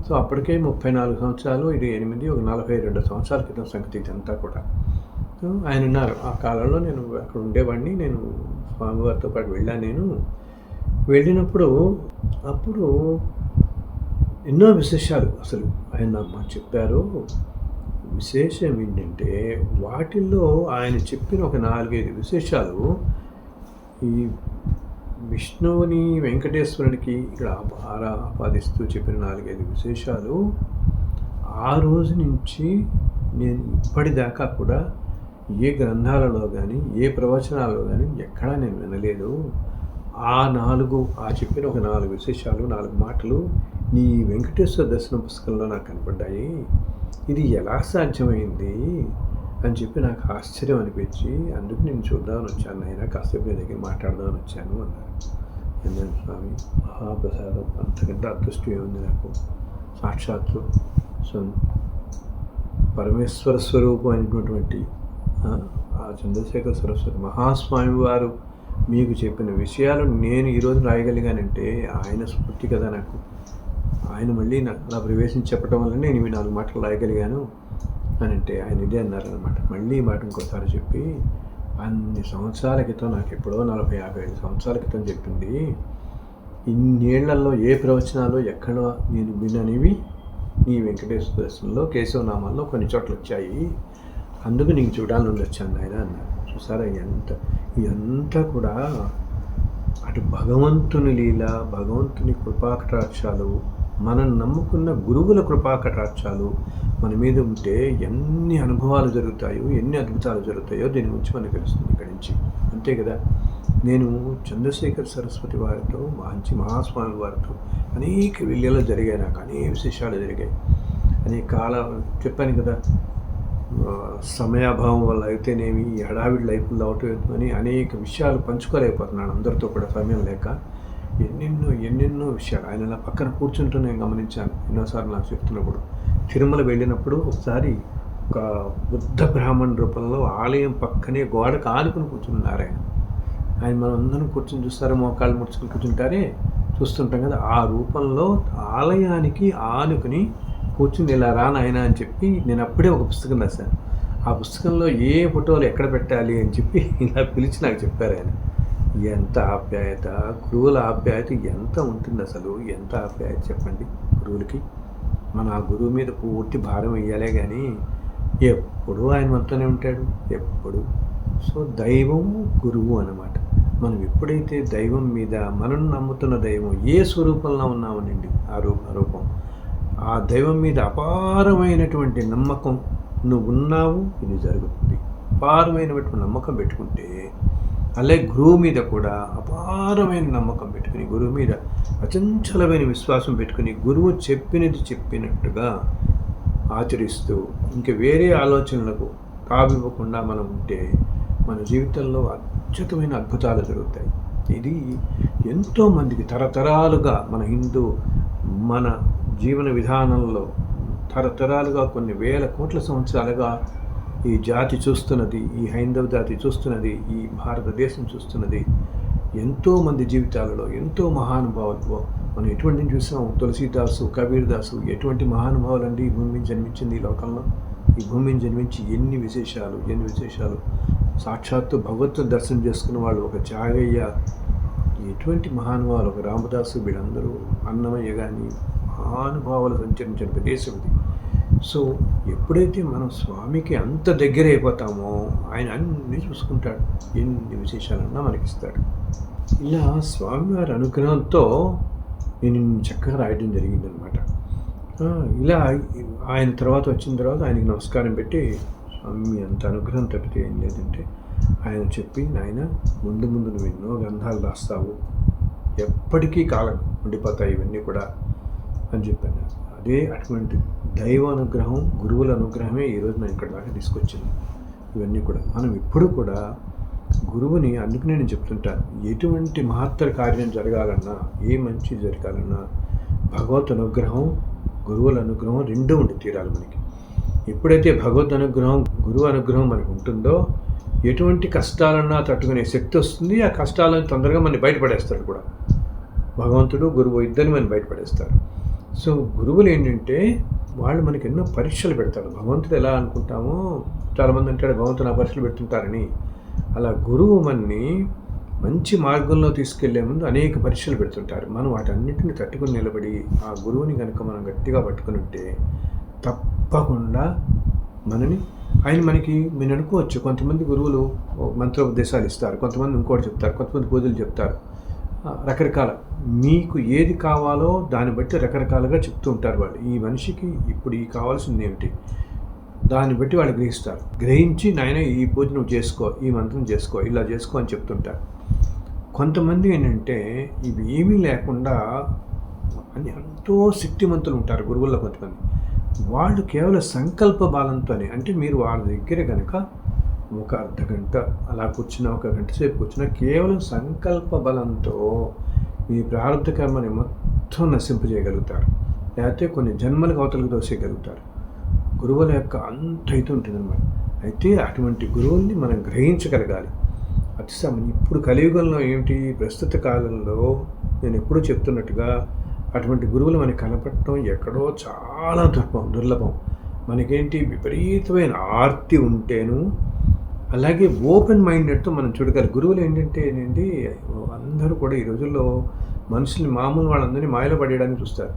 సో అప్పటికే 34 సంవత్సరాలు, ఇది 8 ఒక 42 సంవత్సరాల క్రితం సంగతి ఇదంతా కూడా. ఆయన ఉన్నారు. ఆ కాలంలో నేను అక్కడ ఉండేవాడిని. నేను స్వామివారితో పాటు వెళ్ళాను. వెళ్ళినప్పుడు అప్పుడు ఎన్నో విశేషాలు అసలు ఆయన మాకు చెప్పారు. విశేషం ఏంటంటే వాటిల్లో ఆయన చెప్పిన ఒక 4-5 విశేషాలు ఈ విష్ణువుని వెంకటేశ్వరునికి ఇక్కడ ఆపాదిస్తూ చెప్పిన 4-5 విశేషాలు ఆ రోజు నుంచి నేను ఇప్పటిదాకా కూడా ఏ గ్రంథాలలో కానీ ఏ ప్రవచనాలలో కానీ ఎక్కడా నేను వినలేదు. ఆ చెప్పిన ఒక 4 విశేషాలు, 4 మాటలు నీ వెంకటేశ్వర దర్శనం పుస్తకంలో నాకు కనపడ్డాయి. ఇది ఎలా సాధ్యమైంది అని చెప్పి నాకు ఆశ్చర్యం అనిపించి, అందుకు నేను చూద్దామని వచ్చాను నాయన, కాసేపు నీ దగ్గర మాట్లాడదామని వచ్చాను అన్నారు. అన్నాను స్వామి, మహాప్రసాదం, అంతకంటే అదృష్టం ఏముంది నాకు. సాక్షాత్తు పరమేశ్వర స్వరూపం అయినటువంటి ఆ చంద్రశేఖర సరస్వతి మహాస్వామి వారు మీకు చెప్పిన విషయాలు నేను ఈరోజు రాయగలిగానంటే ఆయన స్ఫూర్తి కదా నాకు. ఆయన మళ్ళీ నా ప్రవేశించి చెప్పడం వల్ల నేను ఇవి 4 మాటలు రాయగలిగాను అని అంటే ఆయన ఇదే అన్నారనమాట. మళ్ళీ మాట ఇంకోసారి చెప్పి, అన్ని సంవత్సరాల క్రితం, నాకు ఎప్పుడో 40-55 సంవత్సరాల క్రితం చెప్పింది, ఇన్నేళ్లలో ఏ ప్రవచనాలు ఎక్కడ నేను విననివి ఈ వెంకటేశ్వర దర్శనంలో కేశవనామాల్లో కొన్ని చోట్ల వచ్చాయి. అందుకు నీకు చూడాలని వచ్చాను ఆయన అన్నారు. చూసారా ఇదంతా కూడా అటు భగవంతుని లీల, భగవంతుని కృపాకటాక్షాలు, మనం నమ్ముకున్న గురువుల కృపాకటాక్షాలు మన మీద ఉంటే ఎన్ని అనుభవాలు జరుగుతాయో, ఎన్ని అద్భుతాలు జరుగుతాయో దీని గురించి మనకు తెలుస్తుంది ఇక్కడి నుంచి. అంతే కదా. నేను చంద్రశేఖర సరస్వతి వారితో, మంచి మహాస్వామి వారితో అనేక విల్యలు జరిగాయి. నాకు అనేక విశేషాలు జరిగాయి. అనేక కాలం చెప్పాను కదా, సమయాభావం వల్ల అయితేనేమి, హడావిడి లైఫ్లో అవుతుందని అనేక విషయాలు పంచుకోలేకపోతున్నాను అందరితో కూడా, సమయం లేక. ఎన్నెన్నో విషయాలు ఆయన నా పక్కన కూర్చుంటూ నేను గమనించాను ఎన్నోసార్లు నాకు చెప్తున్నప్పుడు. తిరుమల వెళ్ళినప్పుడు ఒకసారి ఒక బుద్ధ బ్రాహ్మణ రూపంలో ఆలయం పక్కనే గోడకు ఆనుకుని కూర్చున్నారు ఆయన మనం అందరం కూర్చొని చూస్తారో, మోకాళ్ళు ముడుచుకుని కూర్చుంటారే, చూస్తుంటాం కదా. ఆ రూపంలో ఆలయానికి ఆనుకుని కూర్చుని ఇలా రా నాయన అని చెప్పి నేను అప్పుడే ఒక పుస్తకం రాశాను. ఆ పుస్తకంలో ఏ ఫోటోలు ఎక్కడ పెట్టాలి అని చెప్పి ఇలా పిలిచి నాకు చెప్పారు ఆయన. ఎంత ఆప్యాయత, గురువుల ఆప్యాయత ఎంత ఉంటుంది అసలు, ఎంత ఆప్యాయత చెప్పండి గురువులకి. మన ఆ గురువు మీద పూర్తి భారం వేయాలే కానీ ఎప్పుడు ఆయన మనతోనే ఉంటాడు, ఎప్పుడు. సో దైవం గురువు అన్నమాట. మనం ఎప్పుడైతే దైవం మీద, మనం నమ్ముతున్న దైవం ఏ స్వరూపంలో ఉన్నామనండి, ఆ రూపం, ఆ దైవం మీద అపారమైనటువంటి నమ్మకం నువ్వు ఉన్నావు, ఇది జరుగుతుంది. అపారమైనటువంటి నమ్మకం పెట్టుకుంటే, అలాగే గురువు మీద కూడా అపారమైన నమ్మకం పెట్టుకుని, గురువు మీద అచంచలమైన విశ్వాసం పెట్టుకుని, గురువు చెప్పినట్టుగా ఆచరిస్తూ ఇంక వేరే ఆలోచనలకు తావివ్వకుండా మనం ఉంటే మన జీవితంలో అద్భుతమైన అద్భుతాలు జరుగుతాయి. ఇది ఎంతోమందికి తరతరాలుగా మన జీవన విధానంలో తరతరాలుగా కొన్ని వేల కోట్ల సంవత్సరాలుగా ఈ జాతి చూస్తున్నది, ఈ హైందవ జాతి చూస్తున్నది, ఈ భారతదేశం చూస్తున్నది. ఎంతోమంది జీవితాలలో ఎంతో మహానుభావులు మనం ఎటువంటి చూసాం. తులసీదాసు, కబీర్దాసు, ఎటువంటి మహానుభావులు అండి ఈ భూమి మీద జన్మించింది. ఈ లోకంలో ఈ భూమి మీద జన్మించి ఎన్ని విశేషాలు. సాక్షాత్తు భగవద్గీత దర్శనం చేసుకున్న వాళ్ళు, ఒక త్యాగయ్య, ఎటువంటి మహానుభావులు, ఒక రామదాసు, వీళ్ళందరూ, అన్నమయ్య కానీ మహానుభావులు సంచరించిన ప్రదేశం ఇది. సో ఎప్పుడైతే మనం స్వామికి అంత దగ్గర అయిపోతామో ఆయన అన్నీ చూసుకుంటాడు, ఎన్ని విశేషాలన్నా మనకిస్తాడు. ఇలా స్వామివారి అనుగ్రహంతో నేను చక్కగా రాయడం జరిగిందనమాట. ఇలా ఆయన వచ్చిన తర్వాత ఆయనకి నమస్కారం పెట్టి, స్వామి అంత అనుగ్రహం తప్పితే ఏం లేదంటే, ఆయన చెప్పి, నాయన ముందు నువ్వు ఎన్నో గ్రంథాలు రాస్తావు, ఎప్పటికీ కాలం ఉండిపోతాయి ఇవన్నీ కూడా అని చెప్పాను. అదే అటువంటి దైవ అనుగ్రహం, గురువుల అనుగ్రహమే ఈరోజు నేను ఇక్కడ దాకా తీసుకొచ్చింది. ఇవన్నీ కూడా మనం ఎప్పుడు కూడా గురువుని, అందుకనే నేను చెప్తుంటాను, ఎటువంటి మహత్తర కార్యం జరగాలన్నా, ఏ మంచి జరగాలన్నా భగవత్ అనుగ్రహం, గురువుల అనుగ్రహం రెండూ ఉండి తీరాలి మనకి. ఎప్పుడైతే భగవద్ అనుగ్రహం, గురువు అనుగ్రహం మనకు ఉంటుందో ఎటువంటి కష్టాలన్నా తట్టుకునే శక్తి వస్తుంది. ఆ కష్టాలను తొందరగా మనని బయటపడేస్తాడు కూడా. భగవంతుడు, గురువు ఇద్దరిని మనం బయటపడేస్తారు. సో గురువులు ఏంటంటే వాళ్ళు మనకి ఎన్నో పరీక్షలు పెడతారు. భగవంతుడు ఎలా అనుకుంటామో, చాలామంది అంటాడు భగవంతుడు ఆ పరీక్షలు పెడుతుంటారని. అలా గురువు మనని మంచి మార్గంలో తీసుకెళ్లే ముందు అనేక పరీక్షలు పెడుతుంటారు. మనం వాటన్నిటిని తట్టుకుని నిలబడి ఆ గురువుని కనుక మనం గట్టిగా పట్టుకుని ఉంటే తప్పకుండా ఆయన మనకి మీరు అనుకోవచ్చు, కొంతమంది గురువులు మంత్రోపదేశాలు ఇస్తారు, కొంతమంది ఇంకోటి చెప్తారు, కొంతమంది పూజలు చెప్తారు, రకరకాల మీకు ఏది కావాలో దాన్ని బట్టి రకరకాలుగా చెప్తూ ఉంటారు వాళ్ళు. ఈ మనిషికి ఇప్పుడు ఈ కావాల్సింది ఏమిటి దాన్ని బట్టి వాళ్ళు గ్రహించి నాయన ఈ పూజ నువ్వు చేసుకో, ఈ మంత్రం చేసుకో, ఇలా చేసుకో అని చెప్తుంటారు. కొంతమంది ఏంటంటే ఇవి ఏమీ లేకుండా అని ఎంతో శక్తిమంతులు ఉంటారు గురువుల్లో. కొంతమంది వాళ్ళు కేవలం సంకల్ప బలంతోనే, అంటే మీరు వాళ్ళ దగ్గర కనుక ఒక అర్ధగంట అలా కూర్చున్నా, ఒక గంట సేపు కూర్చున్నా, కేవలం సంకల్ప బలంతో మీ ప్రారంభ కర్మని మొత్తం నశింపజేయగలుగుతారు, లేకపోతే కొన్ని జన్మలకు అవతలకు దోసేయగలుగుతారు. గురువుల యొక్క అంత అయితే ఉంటుంది అన్నమాట. అయితే అటువంటి గురువుల్ని మనం గ్రహించగలగాలి. ఇప్పుడు కలియుగంలో ఏమిటి, ప్రస్తుత కాలంలో నేను ఎప్పుడూ చెప్తున్నట్టుగా అటువంటి గురువులు మనకి కనపడటం ఎక్కడో చాలా దుర్లభం. మనకేంటి విపరీతమైన ఆర్తి ఉంటేను, అలాగే ఓపెన్ మైండెడ్తో మనం చూడగలి. గురువులు ఏంటంటే అందరూ కూడా ఈ రోజుల్లో మనుషుల్ని, మామూలు వాళ్ళందరినీ మాయలో పడేయడానికి చూస్తారు.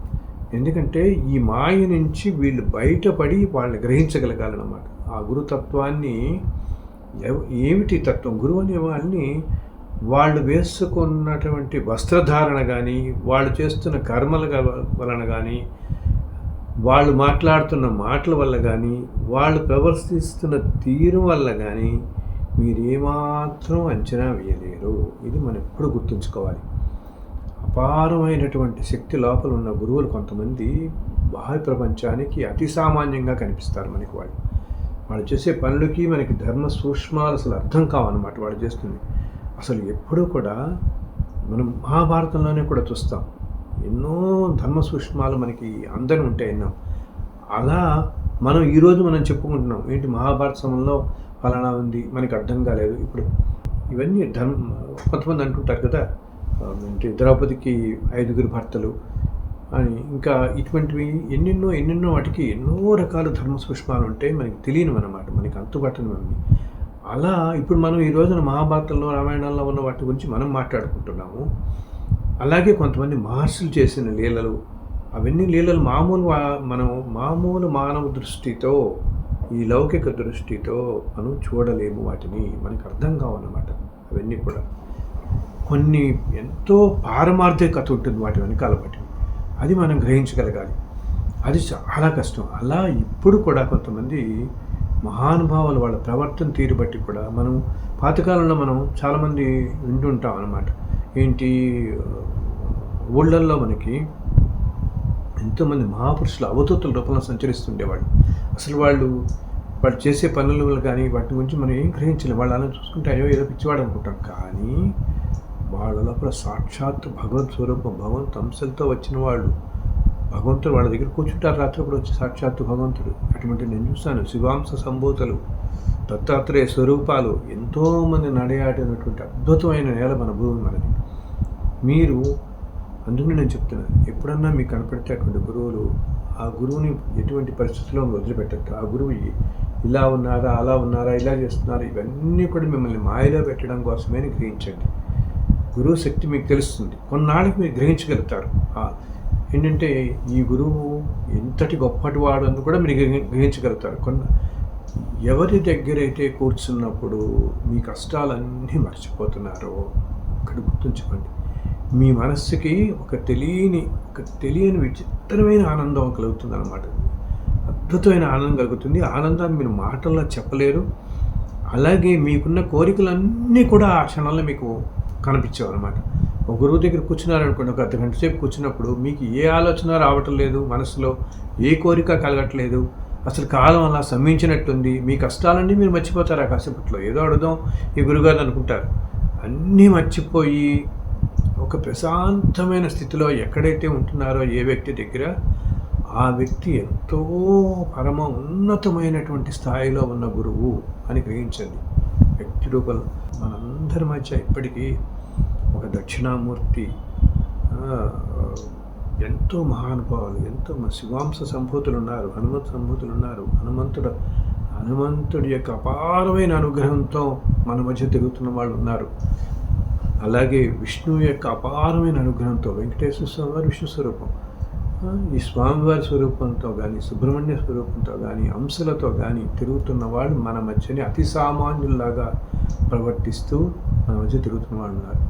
ఎందుకంటే ఈ మాయ నుంచి వీళ్ళు బయటపడి వాళ్ళని గ్రహించగలగాలన్నమాట. ఆ గురుతత్వాన్ని, ఏమిటి తత్వం, గురువు అనే వాళ్ళని వాళ్ళు వేసుకున్నటువంటి వస్త్రధారణ కానీ, వాళ్ళు చేస్తున్న కర్మల వలన కానీ, వాళ్ళు మాట్లాడుతున్న మాటల వల్ల కానీ, వాళ్ళు ప్రవర్తిస్తున్న తీరు వల్ల కానీ మీరు ఏమాత్రం అంచనా వేయలేరు. ఇది మనం ఎప్పుడు గుర్తుంచుకోవాలి. అపారమైనటువంటి శక్తి లోపల ఉన్న గురువులు కొంతమంది బాహ్య ప్రపంచానికి అతి సామాన్యంగా కనిపిస్తారు మనకి. వాళ్ళు చేసే పనులకి మనకి ధర్మ సూక్ష్మాలు అసలు అర్థం కావన్నమాట వాళ్ళు చేస్తుంది. అసలు ఎప్పుడూ కూడా మనం మహాభారతంలోనే కూడా చూస్తాం, ఎన్నో ధర్మ సూక్ష్మాలు మనకి అందరూ ఉంటాయి ఎన్నో. అలా ఈరోజు మనం చెప్పుకుంటున్నాం ఏంటి, మహాభారత సమయంలో ఫలానా ఉంది, మనకి అర్థం కాలేదు. ఇప్పుడు ఇవన్నీ కొంతమంది అంటుంటారు కదా, ద్రౌపదికి 5 భర్తలు అని, ఇంకా ఇటువంటివి ఎన్నెన్నో వాటికి ఎన్నో రకాల ధర్మ సూక్ష్మాలు ఉంటాయి, మనకి తెలియనివి అన్నమాట, మనకి అంతుబట్టనివన్నీ. అలా ఇప్పుడు మనం ఈ రోజున మహాభారతంలో, రామాయణంలో ఉన్న వాటి గురించి మనం మాట్లాడుకుంటున్నాము. అలాగే కొంతమంది మహర్షులు చేసిన లీలలు, అవన్నీ లీలలు మామూలు మానవ దృష్టితో, ఈ లౌకిక దృష్టితో మనం చూడలేము, వాటిని మనకు అర్థం కావన్నమాట. అవన్నీ కూడా కొన్ని ఎంతో పారమార్థికత ఉంటుంది వాటి వెనకాల, అది మనం గ్రహించగలగాలి. అది చాలా కష్టం. అలా ఇప్పుడు కూడా కొంతమంది మహానుభావులు వాళ్ళ ప్రవర్తన తీరు బట్టి కూడా మనం పాతకాలంలో మనం చాలామంది వింటుంటాం అన్నమాట. ఏంటి, ఊళ్ళల్లో మనకి ఎంతోమంది మహాపురుషులు అవధూతుల రూపంలో సంచరిస్తుండేవాళ్ళు. అసలు వాళ్ళు చేసే పనుల వల్ల కానీ వాటి గురించి మనం ఏం గ్రహించలేం. వాళ్ళు అలా చూసుకుంటే అయ్యో ఏదో పిచ్చివాడు అనుకుంటాం. కానీ వాళ్ళ లోపల సాక్షాత్ భగవత్ స్వరూపం, భగవంతు అంశలతో వచ్చిన వాళ్ళు, భగవంతుడు వాళ్ళ దగ్గర కూర్చుంటారు, రాత్రి కూడా వచ్చి సాక్షాత్తు భగవంతుడు. అటువంటి నేను చూస్తాను, శివాంశ సంభూతులు, దత్తాత్రేయ స్వరూపాలు, ఎంతోమంది నడయాడినటువంటి అద్భుతమైన నేల మన భూమి మనది. మీరు అందుకని నేను చెప్తున్నాను, ఎప్పుడన్నా మీకు కనపడితే అటువంటి గురువులు, ఆ గురువుని ఎటువంటి పరిస్థితుల్లో వదిలిపెట్టద్దు. ఆ గురువు ఇలా ఉన్నారా, అలా ఉన్నారా, ఇలా చేస్తున్నారా, ఇవన్నీ కూడా మిమ్మల్ని మాయలో పెట్టడం కోసమే గ్రహించండి. గురువు శక్తి మీకు తెలుస్తుంది, కొన్నాళ్ళకి మీరు గ్రహించగలుగుతారు. ఏంటంటే ఈ గురువు ఎంతటి గొప్పటివాడు అని కూడా మీరు గ్రహించగలుగుతారు. ఎవరి దగ్గరైతే కూర్చున్నప్పుడు మీ కష్టాలన్నీ మర్చిపోతున్నారో అక్కడ గుర్తుంచుకోండి, మీ మనస్సుకి ఒక తెలియని విచిత్రమైన ఆనందం కలుగుతుంది అన్నమాట. అద్భుతమైన ఆనందం కలుగుతుంది. ఆనందాన్ని మీరు మాటల్లో చెప్పలేరు. అలాగే మీకున్న కోరికలన్నీ కూడా ఆ క్షణంలో మీకు కనిపించావు అనమాట. ఒక గురువు దగ్గర కూర్చున్నారనుకోండి, ఒక అర్ధగంట సేపు కూర్చున్నప్పుడు మీకు ఏ ఆలోచన రావటం లేదు, మనసులో ఏ కోరిక కలగట్లేదు, అసలు కాలం అలా సమ్మించినట్టుంది, మీ కష్టాలన్నీ మీరు మర్చిపోతారు ఆ కాసేపట్లో. ఏదో అడుగుదాం ఈ గురుగారు అనుకుంటారు. అన్నీ మర్చిపోయి ఒక ప్రశాంతమైన స్థితిలో ఎక్కడైతే ఉంటున్నారో ఏ వ్యక్తి దగ్గర, ఆ వ్యక్తి ఎంతో పరమ ఉన్నతమైనటువంటి స్థాయిలో ఉన్న గురువు అని గ్రహించండి. వ్యక్తి రూపంలో మనందరి మధ్య ఇప్పటికీ ఒక దక్షిణామూర్తి, ఎంతో మహానుభావులు, ఎంతో శివాంశ సంభూతులు ఉన్నారు, హనుమంత సంభూతులు ఉన్నారు. హనుమంతుడి యొక్క అపారమైన అనుగ్రహంతో మన మధ్య తిరుగుతున్న వాళ్ళు ఉన్నారు. అలాగే విష్ణువు యొక్క అపారమైన అనుగ్రహంతో, వెంకటేశ్వర స్వామి వారి విష్ణు స్వరూపం, ఈ స్వామివారి స్వరూపంతో కానీ, సుబ్రహ్మణ్య స్వరూపంతో కానీ, అంశలతో కానీ తిరుగుతున్న వాళ్ళు మన మధ్యని అతి సామాన్యుల్లాగా ప్రవర్తిస్తూ మన మధ్య తిరుగుతున్న వాళ్ళు ఉన్నారు.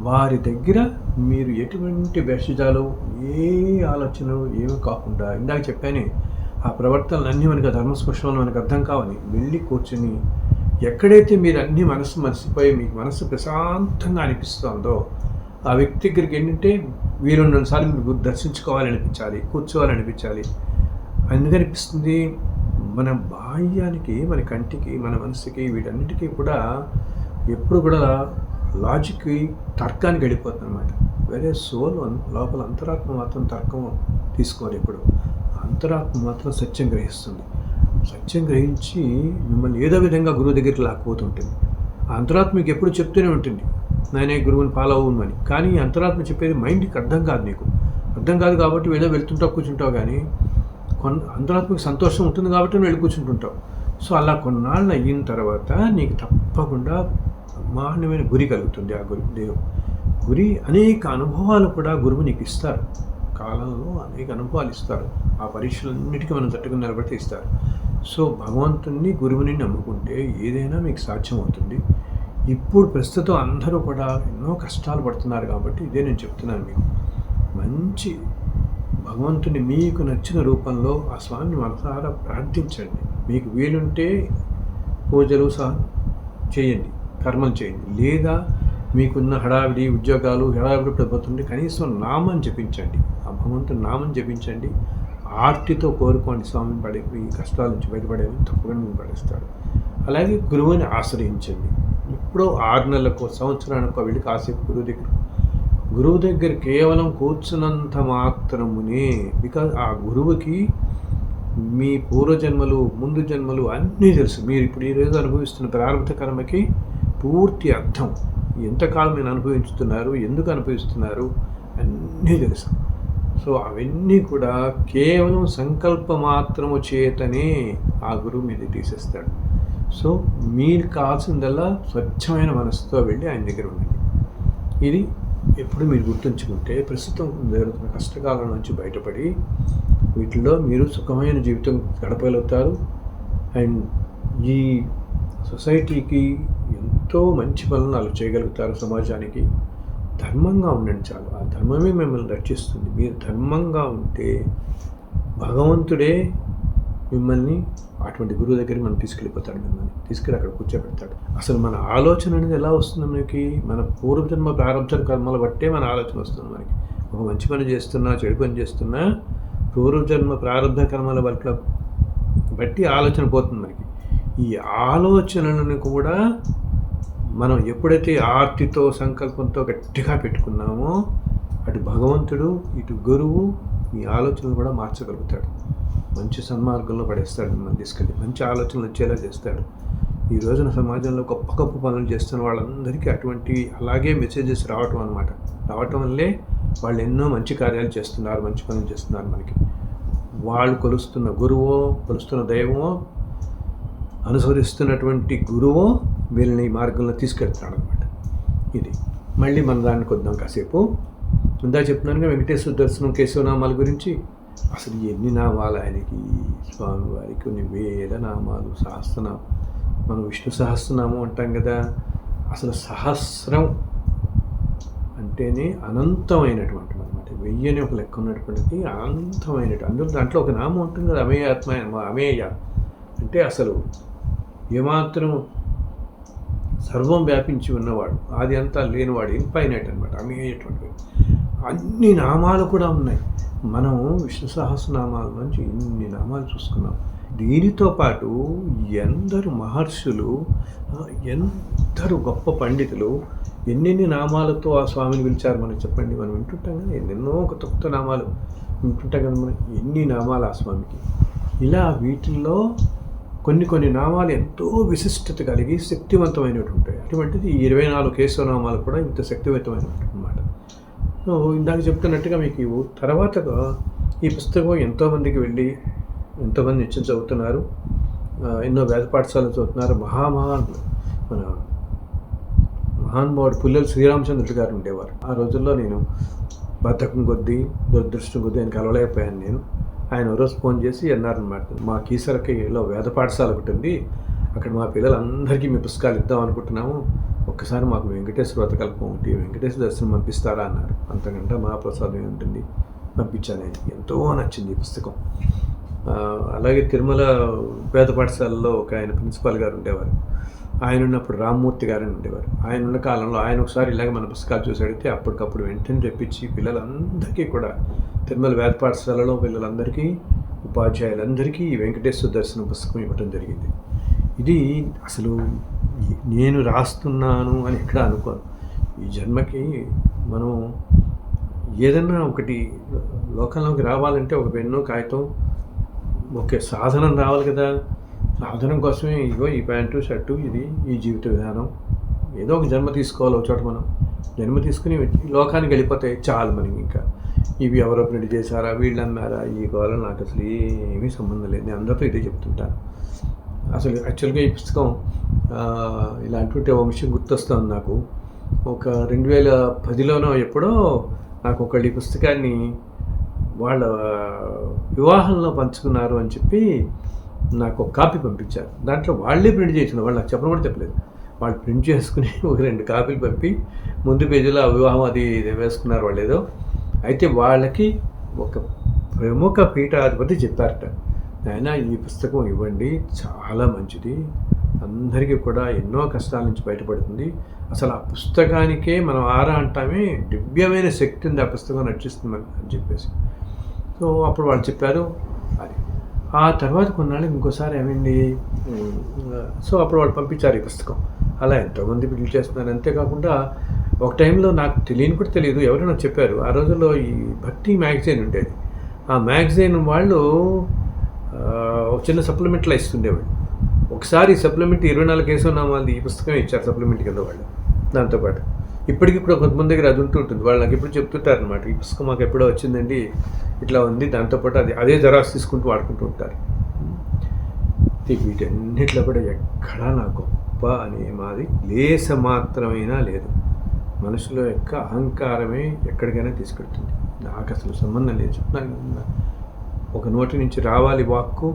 వారి దగ్గర మీరు ఎటువంటి భేషజాలు, ఏ ఆలోచనలు ఏమి కాకుండా, ఇందాక చెప్పానే ఆ ప్రవర్తనలన్నీ మనకు ధర్మస్పృష్టంలో మనకు అర్థం కావని వెళ్ళి కూర్చుని, ఎక్కడైతే మీరు అన్ని మర్చిపోయి మీకు మనసు ప్రశాంతంగా అనిపిస్తుందో ఆ వ్యక్తి దగ్గరికి ఏంటంటే వీలున్నసారి మీరు దర్శించుకోవాలనిపించాలి, కూర్చోవాలనిపించాలి. ఎందుకనిపిస్తుంది? మన బాహ్యానికి, మన కంటికి, మన మనసుకి, వీటన్నిటికీ కూడా ఎప్పుడు కూడా లాజిక్కి, తర్కానికి వెళ్ళిపోతుంది అనమాట. వేరే సోల్ లోపల అంతరాత్మ మాత్రం తర్కం తీసుకోవాలి. ఇప్పుడు అంతరాత్మ మాత్రం సత్యం గ్రహిస్తుంది. సత్యం గ్రహించి మిమ్మల్ని ఏదో విధంగా గురువు దగ్గరికి లాక్కుపోతుంటుంది. ఆ అంతరాత్మ మీకు ఎప్పుడు చెప్తూనే ఉంటుంది, నేనే గురువుని ఫాలో అవ్వమని. కానీ అంతరాత్మ చెప్పేది మైండ్కి అర్థం కాదు. నీకు అర్థం కాదు కాబట్టి వెళ్తుంటావు, కూర్చుంటావు. కానీ అంతరాత్మకి సంతోషం ఉంటుంది కాబట్టి వెళ్ళి కూర్చుంటుంటావు. సో అలా కొన్నాళ్ళు అయిన తర్వాత నీకు తప్పకుండా బ్రహ్మాండమైన గురి కలుగుతుంది. ఆ గురి అనేక అనుభవాలు కూడా గురువు నీకు ఇస్తారు. కాలంలో అనేక అనుభవాలు ఇస్తారు. ఆ పరీక్షలన్నిటికీ మనం తట్టుకుని నిలబడితే ఇస్తారు. సో భగవంతుని, గురువుని నమ్ముకుంటే ఏదైనా మీకు సాధ్యమవుతుంది. ఇప్పుడు ప్రస్తుతం అందరూ కూడా ఎన్నో కష్టాలు పడుతున్నారు కాబట్టి ఇదే నేను చెప్తున్నాను మీకు. మంచి భగవంతుని మీకు నచ్చిన రూపంలో ఆ స్వామిని మనసారా ప్రార్థించండి. మీకు వీలుంటే పూజలు చేయండి, కర్మలు చేయండి. లేదా మీకున్న హడావిడి ఉద్యోగాలు పడిపోతుంటే కనీసం నామం జపించండి. ఆ భగవంతుని నామం జపించండి. ఆర్తితో కోరుకోండి స్వామిని ఈ కష్టాల నుంచి బయటపడేవి తప్పకుండా మీరు పడేస్తాడు. అలాగే గురువుని ఆశ్రయించండి. ఇప్పుడు 6 నెలలకు, సంవత్సరానికో వెళ్ళి కాసేపు గురువు దగ్గర కేవలం కూర్చున్నంత మాత్రమునే. బికాజ్ ఆ గురువుకి మీ పూర్వజన్మలు, ముందు జన్మలు అన్నీ తెలుసు. మీరు ఇప్పుడు ఈరోజు అనుభవిస్తున్న ప్రారంభ కర్మకి పూర్తి అర్థం, ఎంతకాలం మీరు అనుభవిస్తున్నారు, ఎందుకు అనుభవిస్తున్నారు అన్నీ తెలుసు. సో అవన్నీ కూడా కేవలం సంకల్ప మాత్రము చేతనే ఆ గురువు మీద తీసేస్తాడు. సో మీరు కావాల్సిందల్లా స్వచ్ఛమైన మనసుతో వెళ్ళి ఆయన దగ్గర ఉండండి. ఇది ఎప్పుడు మీరు గుర్తుంచుకుంటే ప్రస్తుతం జరుగుతున్న కష్టకాలం నుంచి బయటపడి వీటిలో మీరు సుఖమైన జీవితం గడపగలుగుతారు. అండ్ ఈ సొసైటీకి ఎంతో మంచి పనులు చేయగలుగుతారు. సమాజానికి ధర్మంగా ఉండండి చాలు. ఆ ధర్మమే మిమ్మల్ని రక్షిస్తుంది. మీరు ధర్మంగా ఉంటే భగవంతుడే మిమ్మల్ని అటువంటి గురువు దగ్గరికి మనం తీసుకెళ్ళిపోతాడు. మిమ్మల్ని తీసుకెళ్ళి అక్కడ కూర్చోబెడతాడు. అసలు మన ఆలోచన అనేది ఎలా వస్తుంది మనకి? మన పూర్వజన్మ ప్రారంభ కర్మలు బట్టే మన ఆలోచన వస్తుంది మనకి. ఒక మంచి పని చేస్తున్నా, చెడు పని చేస్తున్నా పూర్వజన్మ ప్రారంభ కర్మల బట్టి ఆలోచన పోతుంది మనకి. ఈ ఆలోచనలను కూడా మనం ఎప్పుడైతే ఆర్తితో, సంకల్పంతో గట్టిగా పెట్టుకున్నామో అటు భగవంతుడు, ఇటు గురువు మీ ఆలోచనలు కూడా మార్చగలుగుతాడు. మంచి సన్మార్గంలో పడేస్తాడు. మిమ్మల్ని తీసుకెళ్ళి మంచి ఆలోచనలు వచ్చేలా చేస్తాడు. ఈ రోజున సమాజంలో గొప్ప గొప్ప పనులు చేస్తున్న వాళ్ళందరికీ అటువంటి అలాగే మెసేజెస్ రావటం వల్లే వాళ్ళు ఎన్నో మంచి కార్యాలు చేస్తున్నారు, మంచి పనులు చేస్తున్నారు. మనకి వాళ్ళు కొలుస్తున్న గురువో, కొలుస్తున్న దైవమో, అనుసరిస్తున్నటువంటి గురువో వీళ్ళని ఈ మార్గంలో తీసుకెళ్తున్నాడు అనమాట. ఇది మళ్ళీ మన దానికి వద్దాం కాసేపు. ఇందా చెప్తున్నానుగా వెంకటేశ్వర దర్శనం, కేశవనామాల గురించి. అసలు ఎన్ని నామాలు ఆయనకి, స్వామివారికి కొన్ని వేల నామాలు, సహస్రనామం. మనం విష్ణు సహస్రనామం అంటాం కదా. అసలు సహస్రం అంటేనే అనంతమైనటువంటి అనమాట. 1000 అని ఒక లెక్క ఉన్నటువంటిది అనంతమైనటువంటి. దాంట్లో ఒక నామం ఉంటుంది కదా, అమేయ అంటే అసలు ఏమాత్రం సర్వం వ్యాపించి ఉన్నవాడు, ఆది అంతా లేనివాడు, ఇన్ఫైనైట్ అనమాట, అమేయటువంటి. అన్ని నామాలు కూడా ఉన్నాయి. మనం విష్ణు సహస్రనామాల నుంచి ఇన్ని నామాలు చూసుకున్నాం. దీనితో పాటు ఎందరు మహర్షులు, ఎందరు గొప్ప పండితులు ఎన్నెన్ని నామాలతో ఆ స్వామిని పిలిచారు మనకు చెప్పండి. మనం వింటుంటాం కదా, ఎన్నెన్నో కొత్త కొత్త నామాలు వింటుంటాం కదా మనం. ఎన్ని నామాలు ఆ స్వామికి. ఇలా వీటిల్లో కొన్ని కొన్ని నామాలు ఎంతో విశిష్టత కలిగి శక్తివంతమైనటువంటి ఉంటాయి. అటువంటిది ఈ 24 కేశవనామాలు కూడా ఇంత శక్తివంతమైనటువంటి అన్నమాట. సో ఇందాక చెప్తున్నట్టుగా మీకు తర్వాత ఈ పుస్తకం ఎంతోమందికి వెళ్ళి ఎంతోమంది నిత్యం చదువుతున్నారు, ఎన్నో వేద పాఠశాలలు చదువుతున్నారు. మన మహానుభావుడు పుల్లెల శ్రీరామచంద్రుడు గారు ఉండేవారు. ఆ రోజుల్లో నేను బద్ధకం కొద్దీ, దురదృష్టం కొద్దీ ఆయన కలవలేకపోయాను నేను. ఆయన రోజు ఫోన్ చేసి అన్నారనమాట, మా కీసరకిలో వేద పాఠశాల ఒకటి ఉంది, అక్కడ మా పిల్లలందరికీ మీ పుస్తకాలు ఇద్దాం అనుకుంటున్నాము, ఒక్కసారి మాకు వెంకటేశ్వర వ్రతకల్పం ఒకటి, వెంకటేశ్వర దర్శనం పంపిస్తారా అన్నారు. అంతకంటే మహాప్రసాదం ఉంటుంది. పంపించాను. ఆయనకి ఎంతో నచ్చింది ఈ పుస్తకం. అలాగే తిరుమల వేద పాఠశాలలో ఒక ఆయన ప్రిన్సిపాల్ గారు ఉండేవారు. ఆయన ఉన్నప్పుడు రామ్మూర్తి గారు అని ఉండేవారు. ఆయన ఉన్న కాలంలో ఆయన ఒకసారి ఇలాగ మన పుస్తకాలు చూసి అడిగితే అప్పటికప్పుడు వెంటనే తెప్పించి పిల్లలందరికీ కూడా, తిరుమల వేద పాఠశాలలో పిల్లలందరికీ, ఉపాధ్యాయులందరికీ ఈ వెంకటేశ్వర దర్శనం పుస్తకం ఇవ్వటం జరిగింది. ఇది అసలు నేను రాస్తున్నాను అని ఎక్కడ అనుకోను. ఈ జన్మకి మనం ఏదన్నా ఒకటి లోకంలోకి రావాలంటే ఒక పెన్ను, కాగితం, ఒక సాధనం రావాలి కదా. సాధనం కోసమే ఇగో ఈ ప్యాంటు, షర్టు, ఇది ఈ జీవిత విధానం. ఏదో ఒక జన్మ తీసుకోవాలి ఒక చోట. మనం జన్మ తీసుకుని లోకానికి వెళ్ళిపోతే చాలు మనకి. ఇంకా ఇవి ఎవరో ప్రింట్ చేశారా, వీళ్ళు అన్నారా, ఈ గోళం నాకు అసలు ఏమీ సంబంధం లేదు. నేను అందరితో ఇదే చెప్తుంటాను. అసలు యాక్చువల్గా ఈ పుస్తకం ఇలాంటి ఒక విషయం గుర్తొస్తుంది నాకు. ఒక 2010లోనో ఎప్పుడో నాకు ఒకళ్ళు ఈ పుస్తకాన్ని వాళ్ళ వివాహంలో పంచుకున్నారు అని చెప్పి నాకు ఒక కాపీ పంపించారు. దాంట్లో వాళ్ళే ప్రింట్ చేసిన, వాళ్ళు నాకు చెప్పడం కూడా చెప్పలేదు. వాళ్ళు ప్రింట్ చేసుకుని ఒక 2 కాపీలు పంపి ముందు పేజీలో ఆ వివాహం అది వేసుకున్నారు వాళ్ళు ఏదో. అయితే వాళ్ళకి ఒక ప్రముఖ పీఠాధిపతి చెప్పారట, ఆయన ఈ పుస్తకం ఇవ్వండి, చాలా మంచిది, అందరికీ కూడా ఎన్నో కష్టాల నుంచి బయటపడుతుంది. అసలు ఆ పుస్తకానికే మనం ఆరా అంటామే, దివ్యమైన శక్తి ఉంది ఆ పుస్తకం రక్షిస్తుంది అని చెప్పేసి. సో అప్పుడు వాళ్ళు చెప్పారు అది. ఆ తర్వాత కొన్నాళ్ళకి ఇంకోసారి ఏమైంది, సో అప్పుడు వాళ్ళు పంపించారు ఈ పుస్తకం. అలా ఎంతోమంది బిల్డ్ చేస్తున్నారు. అంతేకాకుండా ఒక టైంలో నాకు తెలియని కూడా తెలియదు, ఎవరో నాకు చెప్పారు. ఆ రోజుల్లో ఈ భక్తి మ్యాగజైన్ ఉండేది. ఆ మ్యాగజైన్ వాళ్ళు ఒక చిన్న సప్లిమెంట్లో ఇస్తుండేవాళ్ళు. ఒకసారి సప్లిమెంట్ 24 కేశవనామాలది ఈ పుస్తకం ఇచ్చారు సప్లిమెంట్ కింద వాళ్ళు. దాంతోపాటు ఇప్పటికి కూడా కొంతమంది దగ్గర అది ఉంటుంటుంది. వాళ్ళు నాకు ఎప్పుడు చెప్తుంటారు అనమాట, ఈ పుస్తకం మాకు ఎప్పుడో వచ్చిందండి, ఇట్లా ఉంది, దాంతోపాటు అదే జెరాక్స్ తీసుకుంటూ వాడుకుంటూ ఉంటారు. వీటన్నిటిలో కూడా ఎక్కడా నా గొప్ప అనే మాది లేస మాత్రమైనా లేదు. మనుషుల యొక్క అహంకారమే ఎక్కడికైనా తీసుకెళ్తుంది. నాకు అసలు సంబంధం లేదు. చెప్తున్నాను, ఒక నోటి నుంచి రావాలి వాక్కు,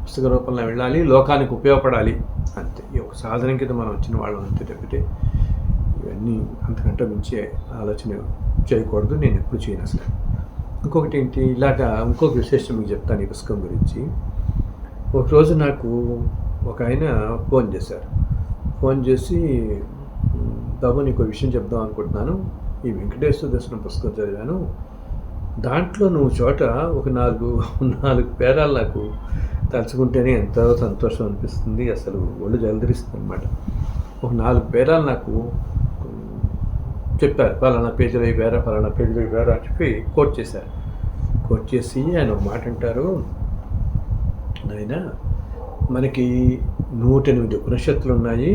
పుస్తక రూపంలో వెళ్ళాలి, లోకానికి ఉపయోగపడాలి, అంతే. ఈ ఒక సాధనం కింద మనం వచ్చిన వాళ్ళం అంతే తప్పితే ఇవన్నీ అంతకంటే మించి ఆలోచన చేయకూడదు. నేను ఎప్పుడు చేయను అసలు. ఇంకొకటి ఏంటి, ఇలాగా ఇంకొక విశేషం మీకు చెప్తాను ఈ పుస్తకం గురించి. ఒకరోజు నాకు ఒక ఆయన ఫోన్ చేశారు. ఫోన్ చేసి, బాబు నీకు విషయం చెప్దాం అనుకుంటున్నాను, ఈ వెంకటేశ్వర దర్శనం పుస్తకం చదివాను, దాంట్లో నువ్వు చోట ఒక 4 పేరాలు నాకు తలుచుకుంటేనే ఎంతో సంతోషం అనిపిస్తుంది, అసలు ఒళ్ళు జలదరిస్తుంది అనమాట. ఒక 4 పేరాలు నాకు చెప్పారు, పలానా పేజీలో ఈ పేరా, పలానా పేజీలో ఈ పేరా అని చెప్పి కోట్ చేశారు. కోట్ చేసి ఆయన ఒక మాట అంటారు, నాయన మనకి 108 ఉపనిషత్తులు ఉన్నాయి,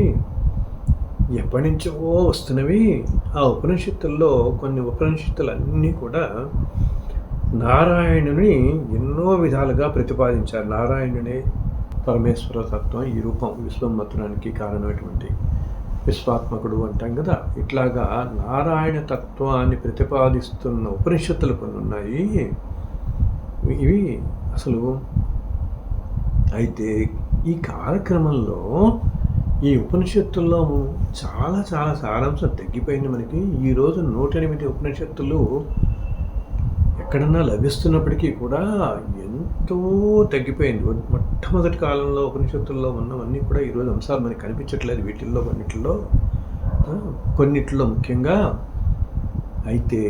ఎప్పటి నుంచో వస్తున్నవి. ఆ ఉపనిషత్తుల్లో కొన్ని ఉపనిషత్తులన్నీ కూడా నారాయణుని ఎన్నో విధాలుగా ప్రతిపాదించారు. నారాయణునే పరమేశ్వర తత్వం, ఈ రూపం విశ్వమత్తుడానికి కారణమైనటువంటి విశ్వాత్మకుడు అంటాం కదా. ఇట్లాగా నారాయణ తత్వాన్ని ప్రతిపాదిస్తున్న ఉపనిషత్తులు కొన్ని ఉన్నాయి. ఇవి అసలు అయితే ఈ కాలక్రమంలో ఈ ఉపనిషత్తుల్లో చాలా చాలా సారాంశం తగ్గిపోయింది మనకి. ఈరోజు 108 ఉపనిషత్తులు ఎక్కడన్నా లభిస్తున్నప్పటికీ కూడా ఎంతో తగ్గిపోయింది. మొట్టమొదటి కాలంలో ఉపనిషత్తుల్లో ఉన్నవన్నీ కూడా ఈరోజు అంశాలు మనకి కనిపించట్లేదు. వీటిల్లో కొన్నిట్లో ముఖ్యంగా. అయితే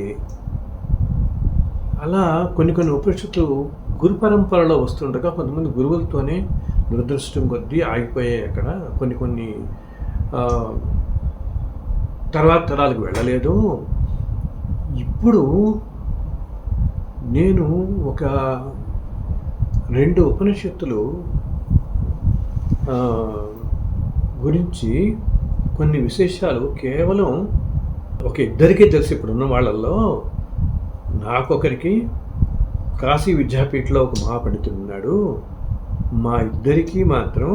అలా కొన్ని ఉపనిషత్తులు గురు పరంపరలో వస్తుండగా కొంతమంది గురువులతోనే దురదృష్టం కొద్దీ ఆగిపోయాయి. అక్కడ కొన్ని తర్వాత తరాలకు వెళ్ళలేదు. ఇప్పుడు నేను ఒక 2 ఉపనిషత్తులు గురించి కొన్ని విశేషాలు కేవలం ఒక ఇద్దరికీ తెలిసి ఇప్పుడున్న వాళ్ళల్లో. నాకొకరికి కాశీ విద్యాపీఠలో ఒక మహాపండితుడు ఉన్నాడు. మా ఇద్దరికీ మాత్రం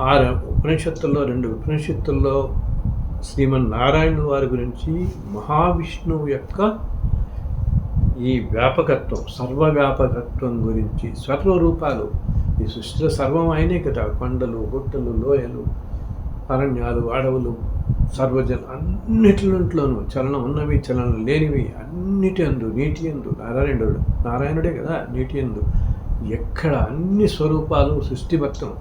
ఆ ఉపనిషత్తుల్లో 2 ఉపనిషత్తుల్లో శ్రీమన్నారాయణుల వారి గురించి మహావిష్ణువు యొక్క ఈ వ్యాపకత్వం, సర్వవ్యాపకత్వం గురించి, సర్వరూపాలు, ఈ సృష్టిలో సర్వం ఆయనే కదా. కొండలు, గుట్టలు, లోయలు, అరణ్యాలు, అడవులు, సర్వజన అన్నిటిలోనూ చలనం ఉన్నవి, చలనం లేనివి, అన్నిటి అందు, నీటి అందు నారాయణుడే కదా. నీటి అందు ఎక్కడ అన్ని స్వరూపాలు సృష్టి మొత్తం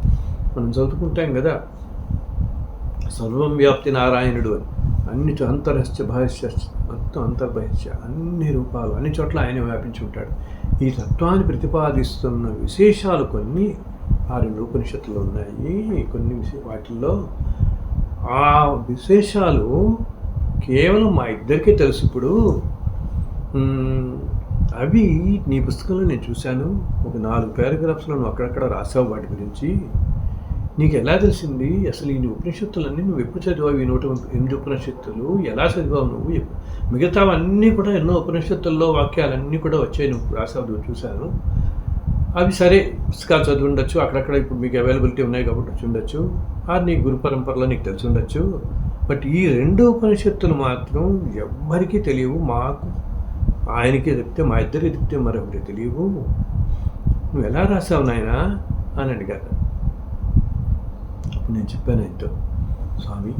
మనం చదువుకుంటాం కదా, సర్వం వ్యాప్తి నారాయణుడు అని. అన్నిటి అంతరస్య బహిష్య, మొత్తం అంతర్బహిష్య, అన్ని రూపాలు అన్ని చోట్ల ఆయన వ్యాపించి ఉంటాడు. ఈ తత్వాన్ని ప్రతిపాదిస్తున్న విశేషాలు కొన్ని ఆ 2 ఉపనిషత్తులు ఉన్నాయి. కొన్ని వాటిల్లో ఆ విశేషాలు కేవలం మా ఇద్దరికే తెలుసు. ఇప్పుడు అవి నీ పుస్తకంలో నేను చూశాను. ఒక 4 పారాగ్రాఫ్స్లో నువ్వు అక్కడక్కడ రాసావు వాటి గురించి. నీకు ఎలా తెలిసింది అసలు ఈ ఉపనిషత్తులన్నీ నువ్వు ఎప్పుడు చదివావు? ఈ 108 ఉపనిషత్తులు ఎలా చదివావు నువ్వు? మిగతావన్నీ కూడా ఎన్నో ఉపనిషత్తుల్లో వాక్యాలన్నీ కూడా వచ్చాయి, నువ్వు రాసావు, చూశాను. అవి సరే పుస్తకాలు చదివి ఉండొచ్చు, అక్కడక్కడ ఇప్పుడు మీకు అవైలబిలిటీ ఉన్నాయి కాబట్టి వచ్చి ఉండొచ్చు, అది నీ గురు పరంపరలో నీకు తెలిసి ఉండొచ్చు. బట్ ఈ 2 ఉపనిషత్తులు మాత్రం ఎవ్వరికీ తెలియవు. మాకు ఆయనకే చెప్తే, మా ఇద్దరికి చెప్తే మరొకటి తెలియవు. నువ్వు ఎలా రాసావు నాయనా అని అడిగారు. నేను చెప్పాను ఆయనతో, స్వామి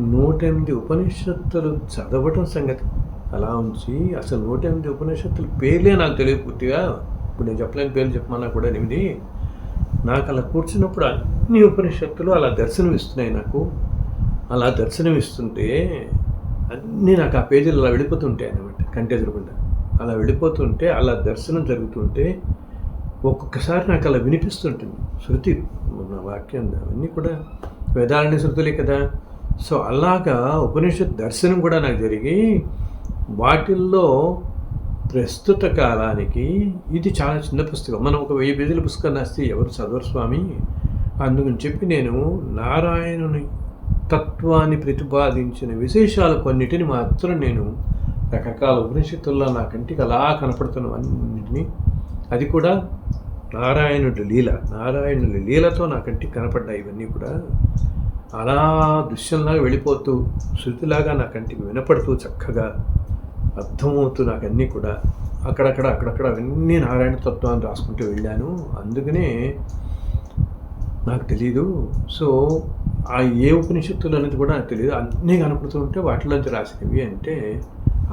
108 ఉపనిషత్తులు చదవటం సంగతి అలా ఉంచి, అసలు 108 ఉపనిషత్తుల పేర్లే నాకు తెలియదు పూర్తిగా. ఇప్పుడు నేను చెప్పలేని పేర్లు చెప్పమన్నా కూడా 8. నాకు అలా కూర్చున్నప్పుడు అన్ని ఉపనిషత్తులు అలా దర్శనమిస్తున్నాయి నాకు. అలా దర్శనమిస్తుంటే అన్నీ నాకు ఆ పేజీలు అలా వెళ్ళిపోతుంటాయి అన్నమాట, కంటెదురకుండా అలా వెళ్ళిపోతుంటే, అలా దర్శనం జరుగుతుంటే ఒక్కొక్కసారి నాకు అలా వినిపిస్తుంటుంది. శృతి నా వాక్యం అవన్నీ కూడా వేదాలని శృతులే కదా. సో అలాగా ఉపనిషత్ దర్శనం కూడా నాకు జరిగి, వాటిల్లో ప్రస్తుత కాలానికి ఇది చాలా చిన్న పుస్తకం. మనం ఒక 1000 పేజీల పుస్తకం రాస్తే ఎవరు చదవరు స్వామి. అందుకని చెప్పి నేను నారాయణుని తత్వాన్ని ప్రతిపాదించిన విశేషాలు కొన్నిటిని మాత్రం నేను రకరకాల ఉపనిషత్తుల్లో నా కంటికి అలా కనపడుతున్నవన్నింటినీ, అది కూడా నారాయణుడి లీలతో నా కంటికి కనపడ్డాయి. ఇవన్నీ కూడా అలా దృశ్యంలాగా వెళ్ళిపోతూ, శృతిలాగా నా కంటికి వినపడుతూ, చక్కగా అర్థమవుతూ నాకు అన్నీ కూడా అక్కడక్కడ అవన్నీ నారాయణ తత్వాన్ని రాసుకుంటూ వెళ్ళాను. అందుకనే నాకు తెలీదు. సో ఆ ఏ ఉపనిషత్తులు అనేది కూడా నాకు తెలియదు. అన్నీ కనపడుతూ ఉంటే వాటిలోంచి రాసినవి అంటే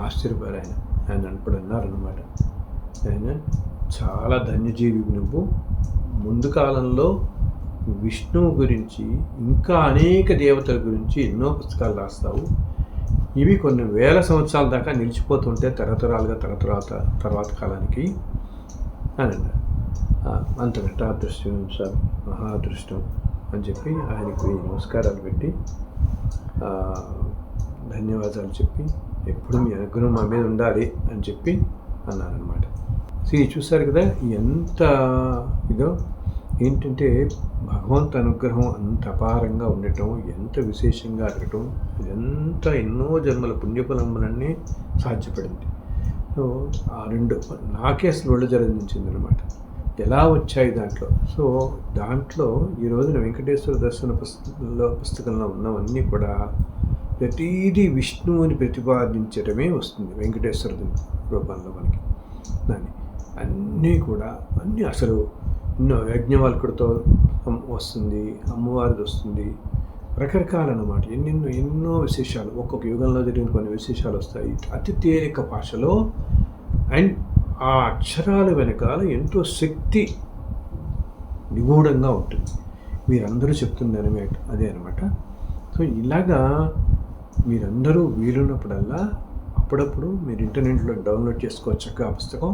ఆశ్చర్యపోయారు ఆయన అప్పుడు అన్నారన్నమాట. ఆయన చాలా ధన్యజీవి నువ్వు. ముందు కాలంలో విష్ణువు గురించి, ఇంకా అనేక దేవతల గురించి ఎన్నో పుస్తకాలు రాస్తావు. ఇవి కొన్ని వేల సంవత్సరాల దాకా నిలిచిపోతుంటే తరతరాలుగా తర్వాత కాలానికి అని అన్నారు. అంతకంటే అదృష్టం సార్, మహా అదృష్టం అని చెప్పి ఆయనకు నమస్కారాలు పెట్టి ధన్యవాదాలు చెప్పి, ఎప్పుడు మీ అనుగ్రహం మా మీద ఉండాలి అని చెప్పి అన్నారనమాట. చూశారు కదా ఎంత ఇదో ఏంటంటే భగవంతు అనుగ్రహం అంత అపారంగా ఉండటం, ఎంత విశేషంగా అడగటం, ఇదంతా ఎన్నో జన్మల పుణ్యఫలములన్నీ సాధ్యపడింది. సో ఆ 2 నాకే అసలు ఒళ్ళు జరించింది అనమాట. ఎలా వచ్చాయి దాంట్లో. సో దాంట్లో ఈ రోజున వెంకటేశ్వర దర్శన పుస్తకంలో ఉన్నవన్నీ కూడా ప్రతీదీ విష్ణువుని ప్రతిపాదించడమే వస్తుంది వెంకటేశ్వర రూపంలో మనకి. దాన్ని అన్నీ కూడా అసలు యజ్ఞవాల్కుడితో వస్తుంది, అమ్మవారిది వస్తుంది, రకరకాలన్నమాట. ఎన్నో విశేషాలు, ఒక్కొక్క యుగంలో జరిగిన కొన్ని విశేషాలు వస్తాయి అతి తేలిక భాషలో. అండ్ ఆ అక్షరాల వెనకాల ఎంతో శక్తి నిగూఢంగా ఉంటుంది. మీరందరూ చెప్తుందని అదే అనమాట. సో ఇలాగా మీరందరూ వీలున్నప్పుడల్లా అప్పుడప్పుడు మీరు ఇంటర్నెట్లో డౌన్లోడ్ చేసుకోవచ్చు ఆ పుస్తకం.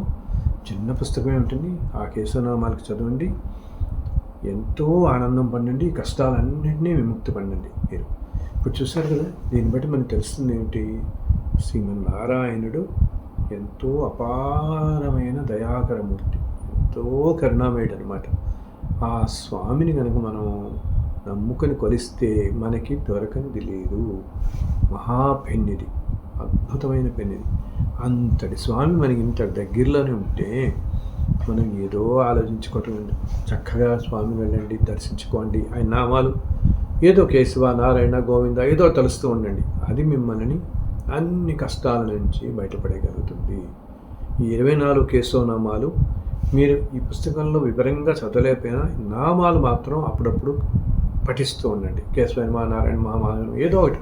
చిన్న పుస్తకమే ఉంటుంది. ఆ కేశవనామాలకు చదవండి, ఎంతో ఆనందం పొందండి, కష్టాలన్నింటినీ విముక్తి పొందండి మీరు. ఇప్పుడు చూశారు కదా, దీన్ని బట్టి మనకు తెలుస్తుంది ఏమిటి? శ్రీమన్నారాయణుడు ఎంతో అపారమైన దయాకరమూర్తి, ఎంతో కరుణామయుడు అనమాట. ఆ స్వామిని కనుక మనం నమ్ముకొని కొలిస్తే మనకి దొరకనిది లేదు. మహాపెన్నిది, అద్భుతమైన పెన్నిది. అంతటి స్వామి మనకి ఇంత దగ్గరలోనే ఉంటే మనం ఏదో ఆలోచించుకోవటం, చక్కగా స్వామిని వెళ్ళండి, దర్శించుకోండి, ఆయన నామాలు ఏదో కేశవ, నారాయణ, గోవింద ఏదో తలుస్తూ ఉండండి. అది మిమ్మల్ని అన్ని కష్టాల నుంచి బయటపడగలుగుతుంది. ఈ 24 కేశవనామాలు మీరు ఈ పుస్తకంలో వివరంగా చదవలేకపోయినా నామాలు మాత్రం అప్పుడప్పుడు పఠిస్తూ ఉండండి. కేశవ నమః, నారాయణ మహామానం ఏదో ఒకటి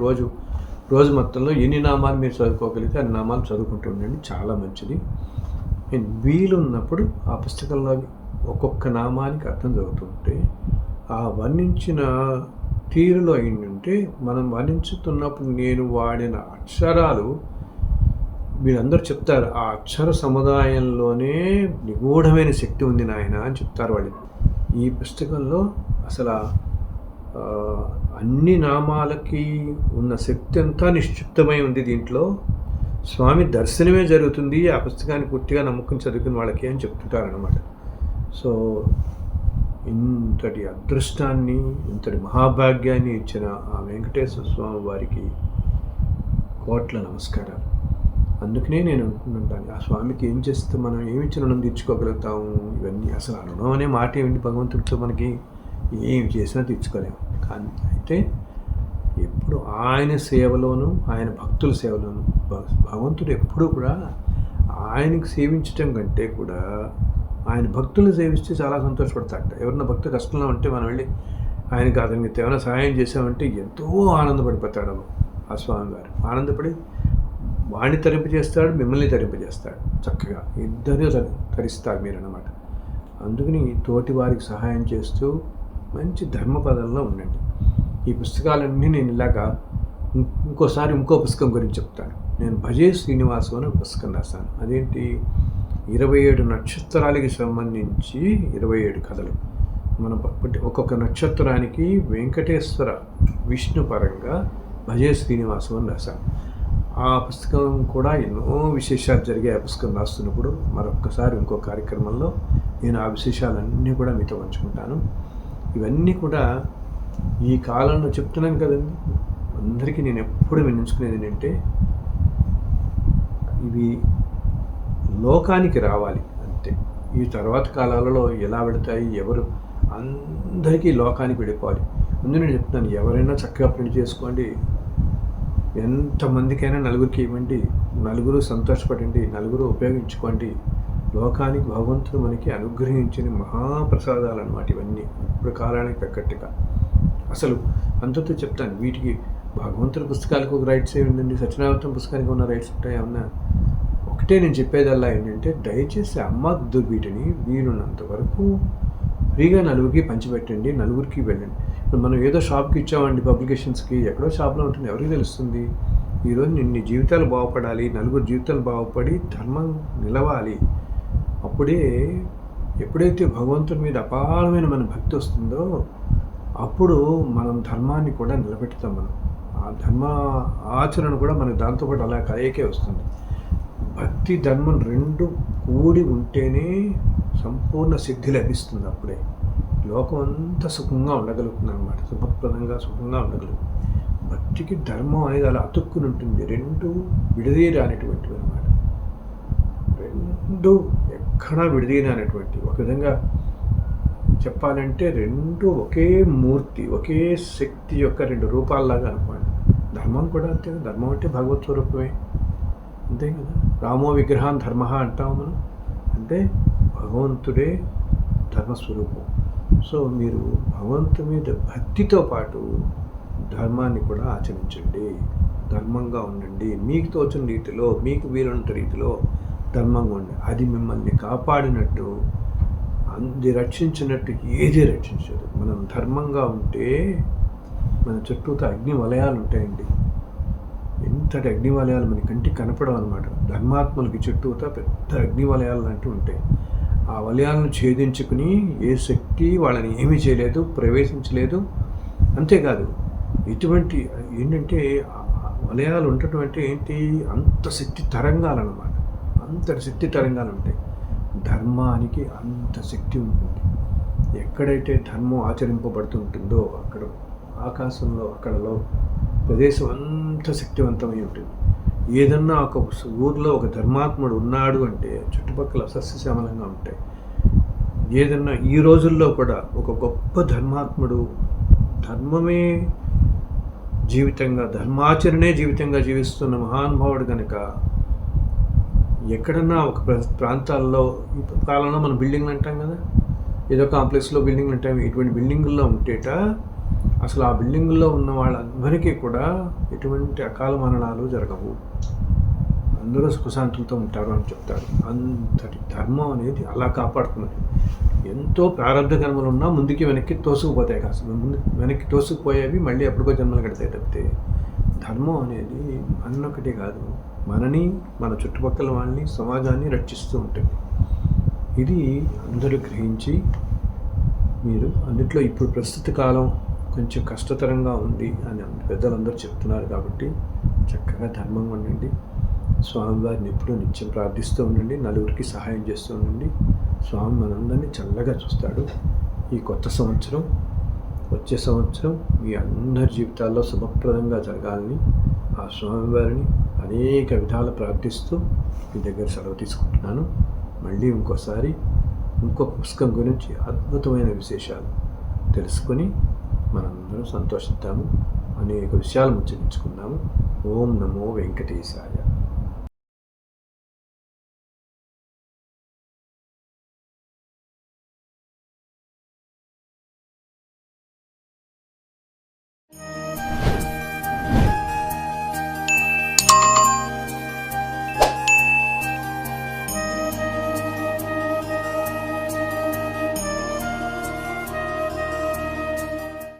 రోజు మొత్తంలో ఎన్ని నామాలు మీరు చదువుకోగలిగితే అన్ని నామాలు చదువుకుంటూ ఉండండి, చాలా మంచిది. వీలున్నప్పుడు ఆ పుస్తకంలో ఒక్కొక్క నామానికి అర్థం చదువుతుంటే ఆ వర్ణించిన తీరులో ఏంటంటే, మనం వర్ణించుతున్నప్పుడు నేను వాడిన అక్షరాలు వీళ్ళందరూ చెప్తారు, ఆ అక్షర సముదాయంలోనే నిగూఢమైన శక్తి ఉంది నాయన అని చెప్తారు వాళ్ళు. ఈ పుస్తకంలో అసలు అన్ని నామాలకి ఉన్న శక్తి అంతా నిశ్చిప్తమై ఉంది. దీంట్లో స్వామి దర్శనమే జరుగుతుంది ఆ పుస్తకాన్ని పూర్తిగా నమ్ముకుని చదువుకున్న వాళ్ళకి అని చెప్తుంటారనమాట. సో ఇంతటి అదృష్టాన్ని, ఇంతటి మహాభాగ్యాన్ని ఇచ్చిన ఆ వెంకటేశ్వర స్వామి వారికి కోట్ల నమస్కారాలు. అందుకనే నేను అనుకుంటుంటాను, ఆ స్వామికి ఏం చేస్తే మనం ఏమిచ్చి రుణం తీర్చుకోగలుగుతాము? ఇవన్నీ అసలు ఆ రుణం అనే మాట ఏమిటి? భగవంతుడితో మనకి ఏం చేసినా తీర్చుకోలేము. కానీ అయితే ఎప్పుడు ఆయన సేవలోను, ఆయన భక్తుల సేవలోను, భగవంతుడు ఎప్పుడూ కూడా ఆయనకి సేవించటం కంటే కూడా ఆయన భక్తులను సేవిస్తే చాలా సంతోషపడతాడట. ఎవరన్నా భక్తులు కష్టంలో ఉంటే మనం వెళ్ళి ఆయనకి అతనికి ఏమైనా సహాయం చేసామంటే ఎంతో ఆనందపడిపోతాడు ఆ స్వామివారు. ఆనందపడి వాడిని తరింపజేస్తాడు, మిమ్మల్ని తరింపజేస్తాడు. చక్కగా ఇద్దరు తరిస్తారు మీరు అన్నమాట. అందుకని తోటి వారికి సహాయం చేస్తూ మంచి ధర్మపదంలో ఉండండి. ఈ పుస్తకాలన్నీ నేను ఇలాగా ఇంకోసారి ఇంకో పుస్తకం గురించి చెప్తాను. నేను భజే శ్రీనివాసు అని ఒక పుస్తకం రాస్తాను. అదేంటి, 27 నక్షత్రాలకి సంబంధించి 27 కథలు. మనం ఒక్కొక్క నక్షత్రానికి వెంకటేశ్వర విష్ణు పరంగా భజే శ్రీనివాసు అని రాశాను. ఆ పుస్తకం కూడా ఎన్నో విశేషాలు జరిగే ఆ పుస్తకం రాస్తున్నప్పుడు మరొక్కసారి ఇంకో కార్యక్రమంలో నేను ఆ విశేషాలన్నీ కూడా మీతో పంచుకుంటాను. ఇవన్నీ కూడా ఈ కాలంలో చెప్తున్నాను కదండి, అందరికీ నేను ఎప్పుడు వినించుకునేది ఏంటంటే, ఇవి లోకానికి రావాలి అంతే. ఈ తర్వాత కాలాలలో ఎలా పెడతాయి, ఎవరు అందరికీ లోకానికి వెళ్ళిపోవాలి. ముందు నేను చెప్తున్నాను, ఎవరైనా చక్కగా పెళ్లి చేసుకోండి, ఎంతమందికైనా నలుగురికి ఇవ్వండి, నలుగురు సంతోషపడండి, నలుగురు ఉపయోగించుకోండి. లోకానికి భగవంతుడు మనకి అనుగ్రహించిన మహాప్రసాదాలు అన్నమాట ఇవన్నీ, ఇప్పుడు కాలానికి తగ్గట్టుగా. అసలు అంతతో చెప్తాను, వీటికి భగవంతుడి పుస్తకాలకు ఒక రైట్స్ ఏమిటండి, సత్యనారాయణ పుస్తకానికి ఉన్న రైట్స్ ఉంటాయి ఏమన్నా? ఒకటే నేను చెప్పేదల్లా ఏంటంటే, దయచేసి అమ్మద్దు వీటిని, వీలున్నంత వరకు ఫ్రీగా నలుగురికి పంచిపెట్టండి, నలుగురికి వెళ్ళండి. ఇప్పుడు మనం ఏదో షాప్కి ఇచ్చామండి పబ్లికేషన్స్కి, ఎక్కడో షాప్లో ఉంటుంది, ఎవరికి తెలుస్తుంది? ఈరోజు నిన్ను జీవితాలు బాగుపడాలి, నలుగురు జీవితాలు బాగుపడి ధర్మం నిలవాలి. అప్పుడే ఎప్పుడైతే భగవంతుడి మీద అపారమైన మన భక్తి వస్తుందో అప్పుడు మనం ధర్మాన్ని కూడా నిలబెడతాం. మనం ఆ ధర్మ ఆచరణ కూడా మనకు దాంతోపాటు అలా కలయికే వస్తుంది. భక్తి ధర్మం రెండు కూడి ఉంటేనే సంపూర్ణ సిద్ధి లభిస్తుంది. అప్పుడే లోకం అంతా సుఖంగా ఉండగలుగుతుంది అనమాట, శుభప్రదంగా సుఖంగా ఉండగలుగుతుంది. భక్తికి ధర్మం అనేది అలా అతుక్కుని ఉంటుంది, రెండు విడదీయరానటువంటివి అనమాట. రెండు ఎక్కడా విడదీయరానటువంటి, ఒక విధంగా చెప్పాలంటే రెండు ఒకే మూర్తి, ఒకే శక్తి యొక్క రెండు రూపాల్లాగా అనుకోండి. ధర్మం కూడా అంతే, ధర్మం అంటే భగవత్ స్వరూపమే, అంతే కదా. రామో విగ్రహం ధర్మ అంటాము మనం, అంటే భగవంతుడే ధర్మస్వరూపం. సో మీరు భగవంతు మీద భక్తితో పాటు ధర్మాన్ని కూడా ఆచరించండి, ధర్మంగా ఉండండి. మీకు తోచిన రీతిలో, మీకు వీలున్నంత రీతిలో ధర్మంగా ఉండండి. అది మిమ్మల్ని కాపాడినట్టు, అది రక్షించినట్టు ఏది రక్షించదు. మనం ధర్మంగా ఉంటే మన చుట్టూతో అగ్ని వలయాలు ఉంటాయండి. ఎంత అంతటి అగ్నివలయాలు మన కంటికి కనపడవు అనమాట. ధర్మాత్మలకి చుట్టూతా పెద్ద అగ్నివలయాలు లాంటివి ఉంటాయి. ఆ వలయాలను ఛేదించుకుని ఏ శక్తి వాళ్ళని ఏమీ చేయలేదు, ప్రవేశించలేదు. అంతేకాదు ఇటువంటి ఏంటంటే వలయాలు ఉండటం అంటే ఏంటి, అంత శక్తి తరంగాలు అన్నమాట. అంతటి శక్తి తరంగాలు ఉంటాయి. ధర్మానికి అంత శక్తి ఉంటుంది. ఎక్కడైతే ధర్మం ఆచరింపబడుతుంటుందో అక్కడ ఆకాశంలో అక్కడలో ప్రదేశం అంత శక్తివంతమై ఉంటుంది. ఏదన్నా ఒక ఊర్లో ఒక ధర్మాత్ముడు ఉన్నాడు అంటే చుట్టుపక్కల సస్యశ్యామలంగా ఉంటాయి. ఏదన్నా ఈ రోజుల్లో కూడా ఒక గొప్ప ధర్మాత్ముడు ధర్మమే జీవితంగా, ధర్మాచరణే జీవితంగా జీవిస్తున్న మహానుభావుడు కనుక ఎక్కడన్నా ఒక ప్రాంతాల్లో ఈ కాలంలో మనం బిల్డింగ్లు అంటాం కదా, ఏదో కాంప్లెక్స్లో బిల్డింగ్లు అంటాం. ఇటువంటి బిల్డింగుల్లో ఉంటేట అసలు ఆ బిల్డింగుల్లో ఉన్న వాళ్ళందరికీ కూడా ఎటువంటి అకాల మరణాలు జరగవు, అందరూ సుఖశాంతులతో ఉంటారు అని చెప్తారు. అంతటి ధర్మం అనేది అలా కాపాడుతున్నది. ఎంతో ప్రారంభ కర్మలు ఉన్నా ముందుకి వెనక్కి తోసుకుపోతాయి. కాస్త వెనక్కి తోసుకుపోయేవి మళ్ళీ ఎప్పటికో జన్మలు కడతాయి తప్పితే ధర్మం అనేది అన్నొకటి కాదు, మనని, మన చుట్టుపక్కల వాళ్ళని, సమాజాన్ని రక్షిస్తూ ఉంటుంది. ఇది అందరూ గ్రహించి మీరు అన్నిట్లో ఇప్పుడు ప్రస్తుత కాలం కొంచెం కష్టతరంగా ఉంది అని పెద్దలందరూ చెప్తున్నారు కాబట్టి చక్కగా ధర్మంగా ఉండండి. స్వామివారిని ఎప్పుడూ నిత్యం ప్రార్థిస్తూ ఉండండి. నలుగురికి సహాయం చేస్తూ ఉండండి. స్వామి మనందరినీ చల్లగా చూస్తాడు. ఈ కొత్త సంవత్సరం, వచ్చే సంవత్సరం మీ అందరి జీవితాల్లో శుభప్రదంగా జరగాలని ఆ స్వామివారిని అనేక విధాలు ప్రార్థిస్తూ మీ దగ్గర సెలవు తీసుకుంటున్నాను. మళ్ళీ ఇంకోసారి ఇంకొక పుస్తకం గురించి అద్భుతమైన విశేషాలు తెలుసుకొని మనందరం సంతోషిద్దాము, అనేక విషయాలు ముచ్చరించుకుందాము. ఓం నమో వెంకటేశాయ.